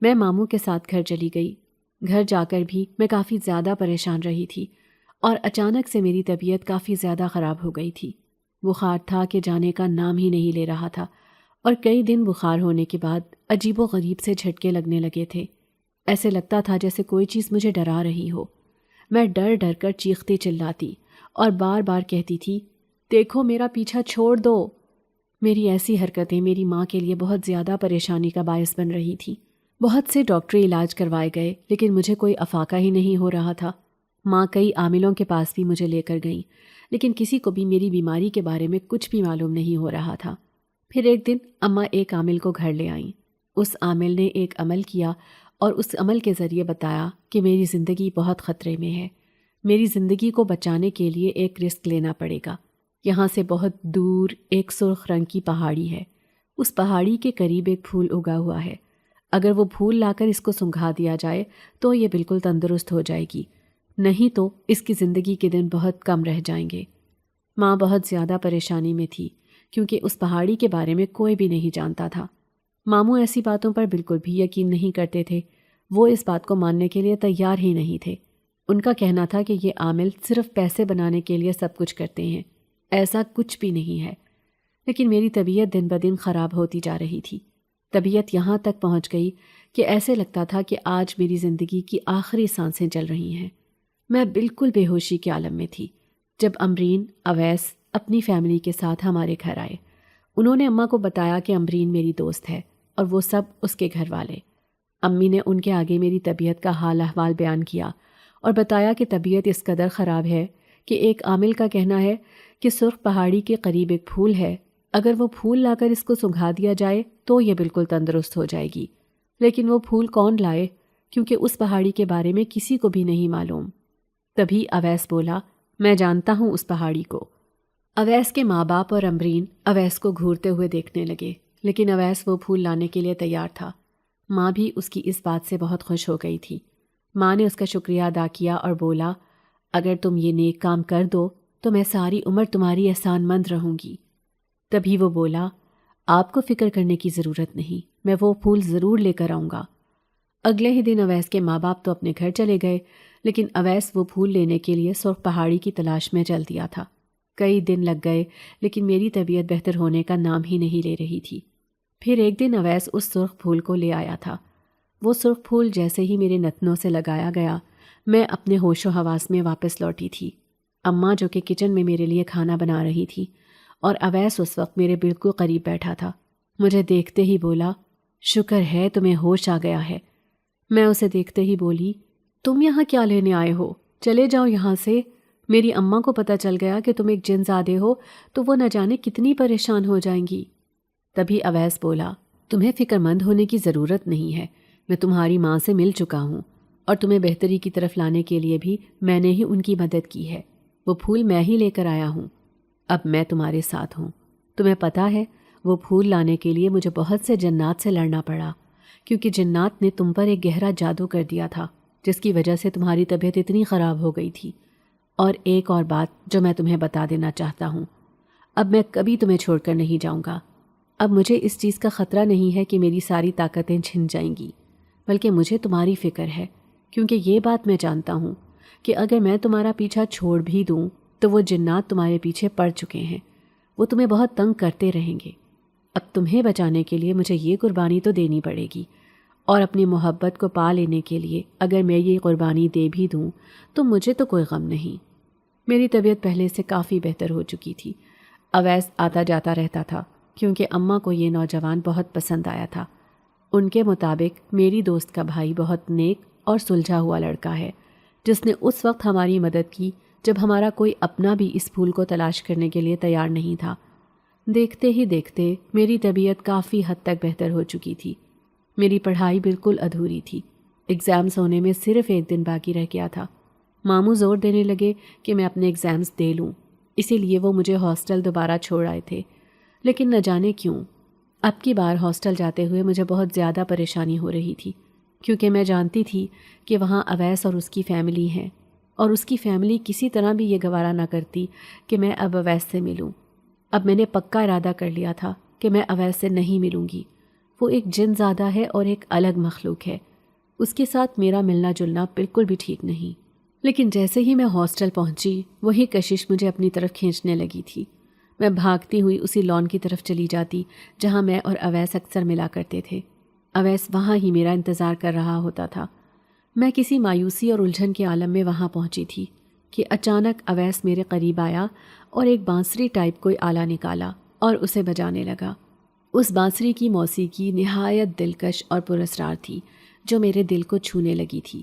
میں ماموں کے ساتھ گھر چلی گئی۔ گھر جا کر بھی میں کافی زیادہ پریشان رہی تھی اور اچانک سے میری طبیعت کافی زیادہ خراب ہو گئی تھی۔ بخار تھا کہ جانے کا نام ہی نہیں لے رہا تھا اور کئی دن بخار ہونے کے بعد عجیب و غریب سے جھٹکے لگنے لگے تھے۔ ایسے لگتا تھا جیسے کوئی چیز مجھے ڈرا رہی ہو۔ میں ڈر ڈر کر چیختی چلاتی اور بار بار کہتی تھی، دیکھو میرا پیچھا چھوڑ دو۔ میری ایسی حرکتیں میری ماں کے لیے بہت زیادہ پریشانی کا باعث بن رہی تھی۔ بہت سے ڈاکٹری علاج کروائے گئے لیکن مجھے کوئی افاقہ ہی نہیں ہو رہا تھا۔ ماں کئی عاملوں کے پاس بھی مجھے لے کر گئیں لیکن کسی کو بھی میری بیماری کے بارے میں کچھ بھی معلوم نہیں ہو رہا تھا۔ پھر ایک دن اماں ایک عامل کو گھر لے آئیں۔ اس عامل نے ایک عمل کیا اور اس عمل کے ذریعے بتایا کہ میری زندگی بہت خطرے میں ہے۔ میری زندگی کو بچانے کے لیے ایک رسک لینا پڑے گا۔ یہاں سے بہت دور ایک سرخ رنگ کی پہاڑی ہے۔ اس پہاڑی کے قریب ایک پھول اگا ہوا ہے۔ اگر وہ پھول لا کر اس کو سنگھا دیا جائے تو یہ بالکل تندرست ہو جائے گی، نہیں تو اس کی زندگی کے دن بہت کم رہ جائیں گے۔ ماں بہت زیادہ پریشانی میں تھی کیونکہ اس پہاڑی کے بارے میں کوئی بھی نہیں جانتا تھا۔ ماموں ایسی باتوں پر بالکل بھی یقین نہیں کرتے تھے۔ وہ اس بات کو ماننے کے لیے تیار ہی نہیں تھے۔ ان کا کہنا تھا کہ یہ عامل صرف پیسے بنانے کے لیے سب کچھ کرتے ہیں۔ ایسا کچھ بھی نہیں ہے۔ لیکن میری طبیعت دن بدن خراب ہوتی جا رہی تھی۔ طبیعت یہاں تک پہنچ گئی کہ ایسے لگتا تھا کہ آج میری زندگی کی آخری سانسیں چل رہی ہیں۔ میں بالکل بے ہوشی کے عالم میں تھی جب امرین اویس اپنی فیملی کے ساتھ ہمارے گھر آئے۔ انہوں نے اماں کو بتایا کہ امرین میری دوست ہے اور وہ سب اس کے گھر والے۔ امی نے ان کے آگے میری طبیعت کا حال احوال بیان کیا اور بتایا کہ طبیعت اس قدر خراب ہے کہ ایک عامل کا کہنا ہے کہ سرخ پہاڑی کے قریب ایک پھول ہے، اگر وہ پھول لا کر اس کو سنگھا دیا جائے تو یہ بالکل تندرست ہو جائے گی۔ لیکن وہ پھول کون لائے کیونکہ اس پہاڑی کے بارے میں کسی کو بھی نہیں معلوم۔ تبھی اویس بولا، میں جانتا ہوں اس پہاڑی کو۔ اویس کے ماں باپ اور امرین اویس کو گھورتے ہوئے دیکھنے لگے، لیکن اویس وہ پھول لانے کے لیے تیار تھا۔ ماں بھی اس کی اس بات سے بہت خوش ہو گئی تھی۔ ماں نے اس کا شکریہ ادا کیا اور بولا، اگر تم یہ نیک کام کر دو تو میں ساری عمر تمہاری احسان مند رہوں گی۔ تبھی وہ بولا، آپ کو فکر کرنے کی ضرورت نہیں، میں وہ پھول ضرور لے کر آؤں گا۔ اگلے ہی دن اویس کے ماں باپ تو اپنے گھر چلے گئے، لیکن اویس وہ پھول لینے کے لیے سرخ پہاڑی کی تلاش میں چل دیا تھا۔ کئی دن لگ گئے لیکن میری طبیعت بہتر ہونے کا نام ہی نہیں لے رہی تھی۔ پھر ایک دن اویس اس سرخ پھول کو لے آیا تھا۔ وہ سرخ پھول جیسے ہی میرے نتنوں سے لگایا گیا، میں اپنے ہوش و حواس میں واپس لوٹی تھی۔ اماں جو کہ کچن میں میرے لیے کھانا بنا رہی تھی اور اویس اس وقت میرے بالکل قریب بیٹھا تھا، مجھے دیکھتے ہی بولا، شکر ہے تمہیں ہوش آ گیا ہے۔ میں اسے دیکھتے ہی بولی، تم یہاں کیا لینے آئے ہو؟ چلے جاؤ یہاں سے۔ میری اماں کو پتہ چل گیا کہ تم ایک جن زادے ہو تو وہ نہ جانے کتنی پریشان ہو جائیں گی۔ تبھی اویس بولا، تمہیں فکر مند ہونے کی ضرورت نہیں ہے، میں تمہاری ماں سے مل چکا ہوں اور تمہیں بہتری کی طرف لانے کے لیے بھی میں نے ہی ان کی مدد کی ہے۔ وہ پھول میں ہی لے کر آیا ہوں۔ اب میں تمہارے ساتھ ہوں۔ تمہیں پتہ ہے وہ پھول لانے کے لیے مجھے بہت سے جنات سے لڑنا پڑا کیونکہ جنات نے تم پر ایک گہرا جادو کر دیا تھا جس کی وجہ سے تمہاری طبیعت اتنی خراب ہو گئی تھی۔ اور ایک اور بات جو میں تمہیں بتا دینا چاہتا ہوں، اب میں کبھی تمہیں چھوڑ کر نہیں جاؤں گا۔ اب مجھے اس چیز کا خطرہ نہیں ہے کہ میری ساری طاقتیں چھن جائیں گی، بلکہ مجھے تمہاری فکر ہے کیونکہ یہ بات میں جانتا ہوں کہ اگر میں تمہارا پیچھا چھوڑ بھی دوں تو وہ جنات تمہارے پیچھے پڑ چکے ہیں، وہ تمہیں بہت تنگ کرتے رہیں گے۔ اب تمہیں بچانے کے لیے مجھے یہ قربانی تو دینی پڑے گی، اور اپنی محبت کو پا لینے کے لیے اگر میں یہ قربانی دے بھی دوں تو مجھے تو کوئی غم نہیں۔ میری طبیعت پہلے سے کافی بہتر ہو چکی تھی۔ اویس آتا جاتا رہتا تھا کیونکہ اماں کو یہ نوجوان بہت پسند آیا تھا۔ ان کے مطابق میری دوست کا بھائی بہت نیک اور سلجھا ہوا لڑکا ہے، جس نے اس وقت ہماری مدد کی جب ہمارا کوئی اپنا بھی اس پھول کو تلاش کرنے کے لیے تیار نہیں تھا۔ دیکھتے ہی دیکھتے میری طبیعت کافی حد تک بہتر ہو چکی تھی۔ میری پڑھائی بالکل ادھوری تھی۔ ایگزامز ہونے میں صرف 1 دن باقی رہ گیا تھا۔ ماموں زور دینے لگے کہ میں اپنے ایگزامز دے لوں، اسی لیے وہ مجھے ہاسٹل دوبارہ چھوڑ آئے تھے۔ لیکن نہ جانے کیوں اب کی بار ہاسٹل جاتے ہوئے مجھے بہت زیادہ پریشانی ہو رہی تھی، کیونکہ میں جانتی تھی کہ وہاں اویس اور اس کی فیملی ہیں، اور اس کی فیملی کسی طرح بھی یہ گوارا نہ کرتی کہ میں اب اویس سے ملوں۔ اب میں نے پکا ارادہ کر لیا تھا کہ میں اویس سے نہیں ملوں گی۔ وہ ایک جن زادہ ہے اور ایک الگ مخلوق ہے، اس کے ساتھ میرا ملنا جلنا بالکل بھی ٹھیک نہیں۔ لیکن جیسے ہی میں ہاسٹل پہنچی وہی کشش مجھے اپنی طرف کھینچنے لگی تھی۔ میں بھاگتی ہوئی اسی لان کی طرف چلی جاتی جہاں میں اور اویس اکثر ملا کرتے تھے۔ اویس وہاں ہی میرا انتظار کر رہا ہوتا تھا۔ میں کسی مایوسی اور الجھن کے عالم میں وہاں پہنچی تھی کہ اچانک اویس میرے قریب آیا اور ایک بانسری ٹائپ کوئی آلہ نکالا اور اسے بجانے لگا۔ اس بانسری کی موسیقی نہایت دلکش اور پراسرار تھی جو میرے دل کو چھونے لگی تھی۔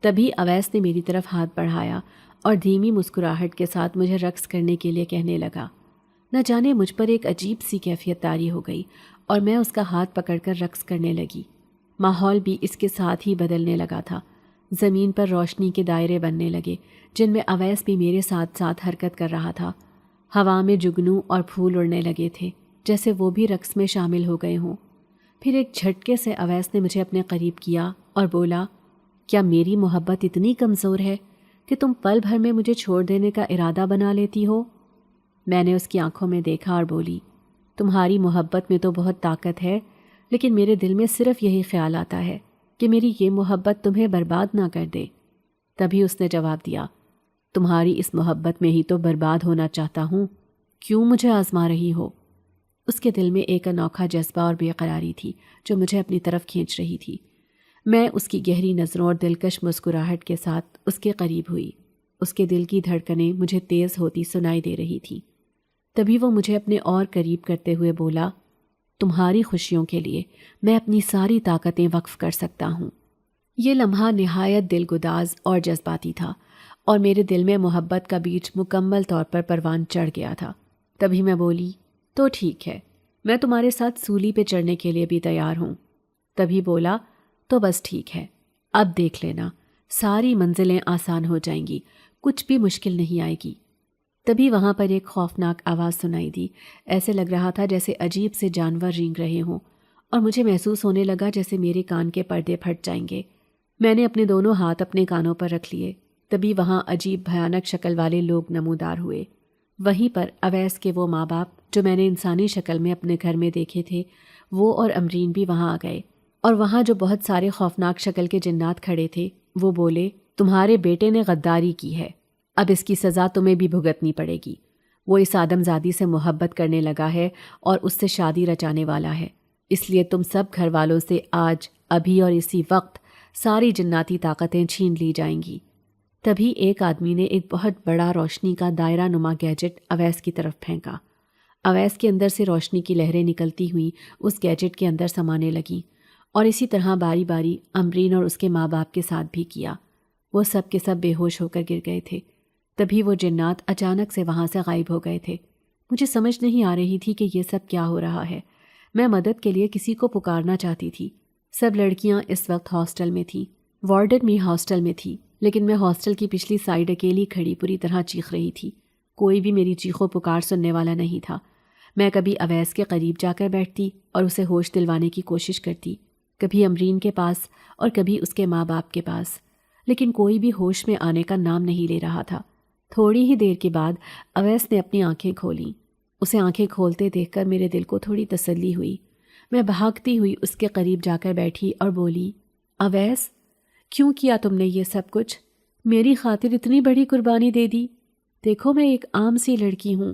تبھی اویس نے میری طرف ہاتھ بڑھایا اور دھیمی مسکراہٹ کے ساتھ مجھے رقص کرنے کے لیے کہنے لگا۔ نہ جانے مجھ پر ایک عجیب سی کیفیت طاری ہو گئی اور میں اس کا ہاتھ پکڑ کر رقص کرنے لگی۔ ماحول بھی اس کے ساتھ ہی بدلنے لگا تھا۔ زمین پر روشنی کے دائرے بننے لگے جن میں اویس بھی میرے ساتھ ساتھ حرکت کر رہا تھا۔ ہوا میں جگنو اور پھول اڑنے لگے تھے جیسے وہ بھی رقص میں شامل ہو گئے ہوں۔ پھر ایک جھٹکے سے اویس نے مجھے اپنے قریب کیا اور بولا، کیا میری محبت اتنی کمزور ہے کہ تم پل بھر میں مجھے چھوڑ دینے کا ارادہ بنا لیتی ہو؟ میں نے اس کی آنکھوں میں دیکھا اور بولی، تمہاری محبت میں تو بہت طاقت ہے، لیکن میرے دل میں صرف یہی خیال آتا ہے کہ میری یہ محبت تمہیں برباد نہ کر دے۔ تبھی اس نے جواب دیا، تمہاری اس محبت میں ہی تو برباد ہونا چاہتا ہوں، کیوں مجھے آزما رہی ہو؟ اس کے دل میں ایک انوکھا جذبہ اور بے قراری تھی جو مجھے اپنی طرف کھینچ رہی تھی۔ میں اس کی گہری نظروں اور دلکش مسکراہٹ کے ساتھ اس کے قریب ہوئی۔ اس کے دل کی دھڑکنیں مجھے تیز ہوتی سنائی دے رہی تھیں۔ تبھی وہ مجھے اپنے اور قریب کرتے ہوئے بولا، تمہاری خوشیوں کے لیے میں اپنی ساری طاقتیں وقف کر سکتا ہوں۔ یہ لمحہ نہایت دلگداز اور جذباتی تھا اور میرے دل میں محبت کا بیج مکمل طور پر پروان چڑھ گیا تھا۔ تبھی میں بولی، تو ٹھیک ہے، میں تمہارے ساتھ سولی پہ چڑھنے کے لیے بھی تیار ہوں۔ تبھی بولا، تو بس ٹھیک ہے، اب دیکھ لینا، ساری منزلیں آسان ہو جائیں گی، کچھ بھی مشکل نہیں آئے گی۔ تبھی وہاں پر ایک خوفناک آواز سنائی دی، ایسے لگ رہا تھا جیسے عجیب سے جانور رینگ رہے ہوں، اور مجھے محسوس ہونے لگا جیسے میرے کان کے پردے پھٹ جائیں گے۔ میں نے اپنے دونوں ہاتھ اپنے کانوں پر رکھ لیے۔ تبھی وہاں عجیب بھیانک شکل والے لوگ نمودار ہوئے۔ وہیں پر اویس کے وہ ماں باپ جو میں نے انسانی شکل میں اپنے گھر میں دیکھے تھے، وہ اور امرین بھی وہاں آ گئے، اور وہاں جو بہت سارے خوفناک شکل کے جنات کھڑے تھے وہ بولے، تمہارے بیٹے نے غداری کی ہے، اب اس کی سزا تمہیں بھی بھگتنی پڑے گی۔ وہ اس آدم زادی سے محبت کرنے لگا ہے اور اس سے شادی رچانے والا ہے، اس لیے تم سب گھر والوں سے آج ابھی اور اسی وقت ساری جناتی طاقتیں چھین لی جائیں گی۔ تبھی ایک آدمی نے ایک بہت بڑا روشنی کا دائرہ نما گیجٹ اویس کی طرف پھینکا۔ اویس کے اندر سے روشنی کی لہریں نکلتی ہوئیں اس گیجٹ کے اندر سمانے لگیں، اور اسی طرح باری باری امرین اور اس کے ماں باپ کے ساتھ بھی کیا۔ وہ سب کے سب بے ہوش ہو کر گر گئے تھے۔ تبھی وہ جنات اچانک سے وہاں سے غائب ہو گئے تھے۔ مجھے سمجھ نہیں آ رہی تھی کہ یہ سب کیا ہو رہا ہے۔ میں مدد کے لیے کسی کو پکارنا چاہتی تھی۔ سب لڑکیاں اس وقت ہاسٹل میں تھیں۔ وارڈن بھی ہاسٹل میں تھی، لیکن میں ہاسٹل کی پچھلی سائیڈ اکیلی کھڑی پوری طرح چیخ رہی تھی۔ کوئی بھی میری چیخو پکار سننے والا نہیں تھا۔ میں کبھی اویس کے قریب جا کر بیٹھتی اور اسے ہوش دلوانے کی کوشش کرتی، کبھی امرین کے پاس اور کبھی اس کے ماں باپ کے پاس، لیکن کوئی بھی ہوش میں آنے کا نام نہیں لے رہا تھا۔ تھوڑی ہی دیر کے بعد اویس نے اپنی آنکھیں کھولیں۔ اسے آنکھیں کھولتے دیکھ کر میرے دل کو تھوڑی تسلی ہوئی۔ میں بھاگتی ہوئی اس کے قریب جا کر بیٹھی اور بولی، اویس، کیوں کیا تم نے یہ سب کچھ؟ میری خاطر اتنی بڑی قربانی دے دی؟ دیکھو میں ایک عام سی لڑکی ہوں۔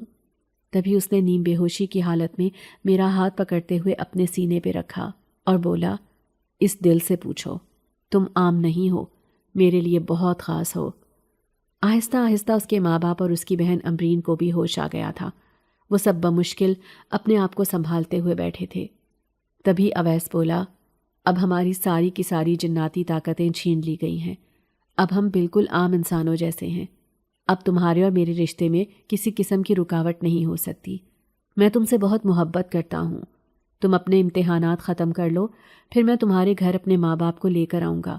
تبھی اس نے نیم بے ہوشی کی حالت میں میرا ہاتھ پکڑتے ہوئے اپنے سینے پہ رکھا اور بولا، اس دل سے پوچھو، تم عام نہیں ہو، میرے لیے بہت خاص ہو۔ آہستہ آہستہ اس کے ماں باپ اور اس کی بہن امرین کو بھی ہوش آ گیا تھا۔ وہ سب بمشکل اپنے آپ کو سنبھالتے ہوئے بیٹھے تھے۔ تبھی اویس بولا، اب ہماری ساری کی ساری جناتی طاقتیں چھین لی گئی ہیں، اب ہم بالکل عام انسانوں جیسے ہیں۔ اب تمہارے اور میرے رشتے میں کسی قسم کی رکاوٹ نہیں ہو سکتی۔ میں تم سے بہت محبت کرتا ہوں۔ تم اپنے امتحانات ختم کر لو، پھر میں تمہارے گھر اپنے ماں باپ کو لے کر آؤں گا۔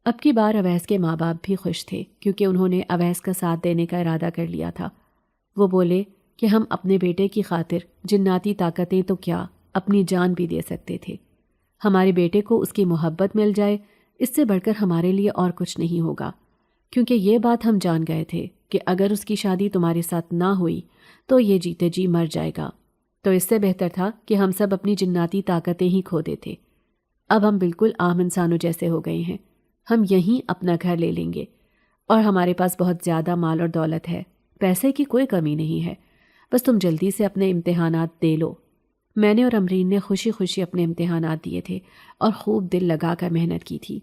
اب کی بار اویس کے ماں باپ بھی خوش تھے، کیونکہ انہوں نے اویس کا ساتھ دینے کا ارادہ کر لیا تھا۔ وہ بولے کہ ہم اپنے بیٹے کی خاطر جناتی طاقتیں تو کیا، اپنی جان بھی دے سکتے تھے۔ ہمارے بیٹے کو اس کی محبت مل جائے، اس سے بڑھ کر ہمارے لیے اور کچھ نہیں ہوگا، کیونکہ یہ بات ہم جان گئے تھے کہ اگر اس کی شادی تمہارے ساتھ نہ ہوئی تو یہ جیتے جی مر جائے گا، تو اس سے بہتر تھا کہ ہم سب اپنی جناتی طاقتیں ہی کھو دیتے۔ اب ہم بالکل عام انسانوں جیسے ہو گئے ہیں، ہم یہیں اپنا گھر لے لیں گے، اور ہمارے پاس بہت زیادہ مال اور دولت ہے، پیسے کی کوئی کمی نہیں ہے، بس تم جلدی سے اپنے امتحانات دے لو۔ میں نے اور امرین نے خوشی خوشی اپنے امتحانات دیے تھے اور خوب دل لگا کر محنت کی تھی۔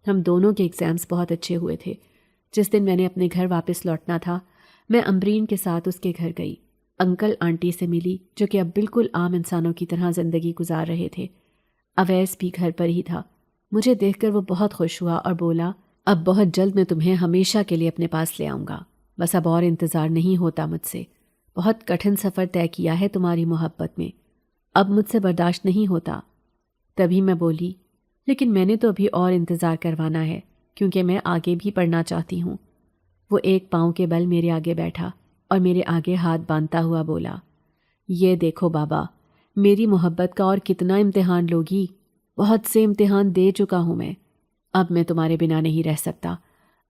ہم دونوں کے ایگزامز بہت اچھے ہوئے تھے۔ جس دن میں نے اپنے گھر واپس لوٹنا تھا، میں امرین کے ساتھ اس کے گھر گئی، انکل آنٹی سے ملی جو کہ اب بالکل عام انسانوں کی طرح زندگی گزار رہے تھے۔ اویس بھی گھر پر ہی تھا۔ مجھے دیکھ کر وہ بہت خوش ہوا اور بولا، اب بہت جلد میں تمہیں ہمیشہ کے لیے اپنے پاس لے آؤں گا، بس اب اور انتظار نہیں ہوتا مجھ سے۔ بہت کٹھن سفر طے کیا ہے تمہاری محبت میں، اب مجھ سے برداشت نہیں ہوتا۔ تبھی میں بولی، لیکن میں نے تو ابھی اور انتظار کروانا ہے، کیونکہ میں آگے بھی پڑھنا چاہتی ہوں۔ وہ ایک پاؤں کے بل میرے آگے بیٹھا اور میرے آگے ہاتھ باندھتا ہوا بولا، یہ دیکھو بابا، میری محبت کا اور کتنا امتحان لوگی؟ بہت سے امتحان دے چکا ہوں میں، اب میں تمہارے بنا نہیں رہ سکتا۔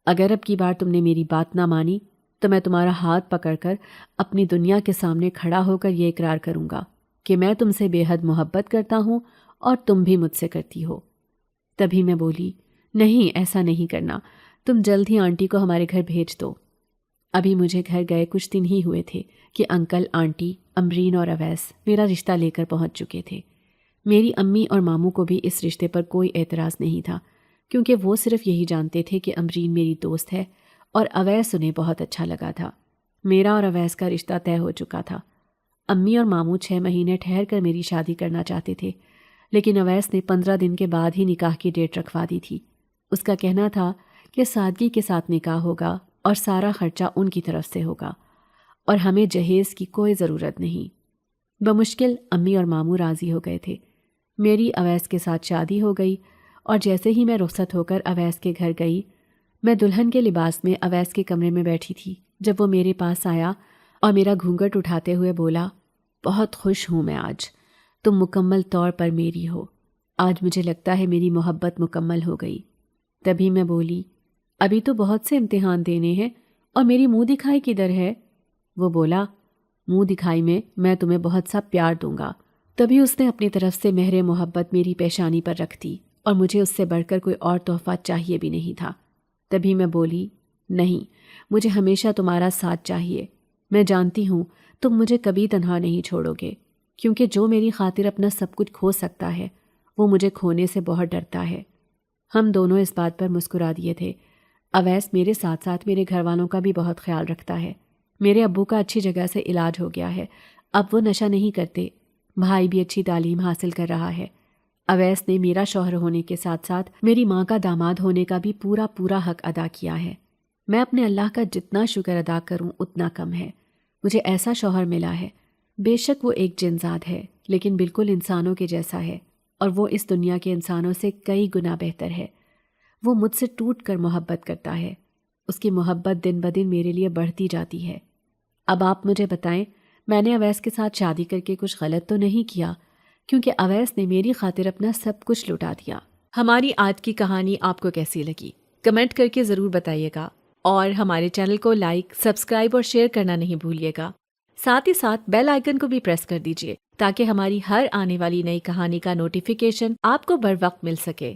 اگر اب کی بار تم نے میری بات نہ مانی تو میں تمہارا ہاتھ پکڑ کر اپنی دنیا کے سامنے کھڑا ہو کر یہ اقرار کروں گا کہ میں تم سے بے حد محبت کرتا ہوں اور تم بھی مجھ سے کرتی ہو۔ تبھی میں بولی، نہیں، ایسا نہیں کرنا، تم جلد ہی آنٹی کو ہمارے گھر بھیج دو۔ ابھی مجھے گھر گئے کچھ دن ہی ہوئے تھے کہ انکل آنٹی، امرین اور اویس میرا رشتہ لے کر پہنچ چکے تھے۔ میری امی اور ماموں کو بھی اس رشتے پر کوئی اعتراض نہیں تھا، کیونکہ وہ صرف یہی جانتے تھے کہ امرین میری دوست ہے اور اویس انہیں بہت اچھا لگا تھا۔ میرا اور اویس کا رشتہ طے ہو چکا تھا۔ امی اور ماموں 6 مہینے ٹھہر کر میری شادی کرنا چاہتے تھے، لیکن اویس نے 15 دن کے بعد ہی نکاح کی ڈیٹ رکھوا دی تھی۔ اس کا کہنا تھا کہ سادگی کے ساتھ نکاح ہوگا اور سارا خرچہ ان کی طرف سے ہوگا اور ہمیں جہیز کی کوئی ضرورت نہیں۔ بمشکل امی اور ماموں راضی ہو گئے تھے۔ میری اویس کے ساتھ شادی ہو گئی، اور جیسے ہی میں رخصت ہو کر اویس کے گھر گئی، میں دلہن کے لباس میں اویس کے کمرے میں بیٹھی تھی جب وہ میرے پاس آیا اور میرا گھونگھٹ اٹھاتے ہوئے بولا، بہت خوش ہوں میں آج، تم مکمل طور پر میری ہو، آج مجھے لگتا ہے میری محبت مکمل ہو گئی۔ تبھی میں بولی، ابھی تو بہت سے امتحان دینے ہیں اور میری منہ دکھائی کدھر ہے؟ وہ بولا، منہ دکھائی میں میں تمہیں بہت سا پیار دوں گا۔ تبھی اس نے اپنی طرف سے مہر محبت میری پیشانی پر رکھ دی اور مجھے اس سے بڑھ کر کوئی اور تحفہ چاہیے بھی نہیں تھا۔ تبھی میں بولی، نہیں، مجھے ہمیشہ تمہارا ساتھ چاہیے۔ میں جانتی ہوں تم مجھے کبھی تنہا نہیں چھوڑو گے، کیونکہ جو میری خاطر اپنا سب کچھ کھو سکتا ہے وہ مجھے کھونے سے بہت ڈرتا ہے۔ ہم دونوں اس بات پر مسکرا دیے تھے۔ اویس میرے ساتھ ساتھ میرے گھر والوں کا بھی بہت خیال رکھتا ہے۔ میرے ابو کا اچھی جگہ سے علاج ہو گیا ہے، اب وہ نشہ نہیں کرتے۔ بھائی بھی اچھی تعلیم حاصل کر رہا ہے۔ اویس نے میرا شوہر ہونے کے ساتھ ساتھ میری ماں کا داماد ہونے کا بھی پورا حق ادا کیا ہے۔ میں اپنے اللہ کا جتنا شکر ادا کروں اتنا کم ہے۔ مجھے ایسا شوہر ملا ہے، بے شک وہ ایک جنزاد ہے، لیکن بالکل انسانوں کے جیسا ہے، اور وہ اس دنیا کے انسانوں سے کئی گنا بہتر ہے۔ وہ مجھ سے ٹوٹ کر محبت کرتا ہے۔ اس کی محبت دن بدن میرے لیے بڑھتی جاتی ہے۔ اب آپ مجھے بتائیں، میں نے اویس کے ساتھ شادی کر کے کچھ غلط تو نہیں کیا، کیونکہ اویس نے میری خاطر اپنا سب کچھ لٹا دیا۔ ہماری آج کی کہانی آپ کو کیسی لگی؟ کمنٹ کر کے ضرور بتائیے گا، اور ہمارے چینل کو لائک، سبسکرائب اور شیئر کرنا نہیں بھولیے گا۔ ساتھ ہی ساتھ بیل آئیکن کو بھی پریس کر دیجیے تاکہ ہماری ہر آنے والی نئی کہانی کا نوٹیفیکیشن آپ کو بر وقت مل سکے۔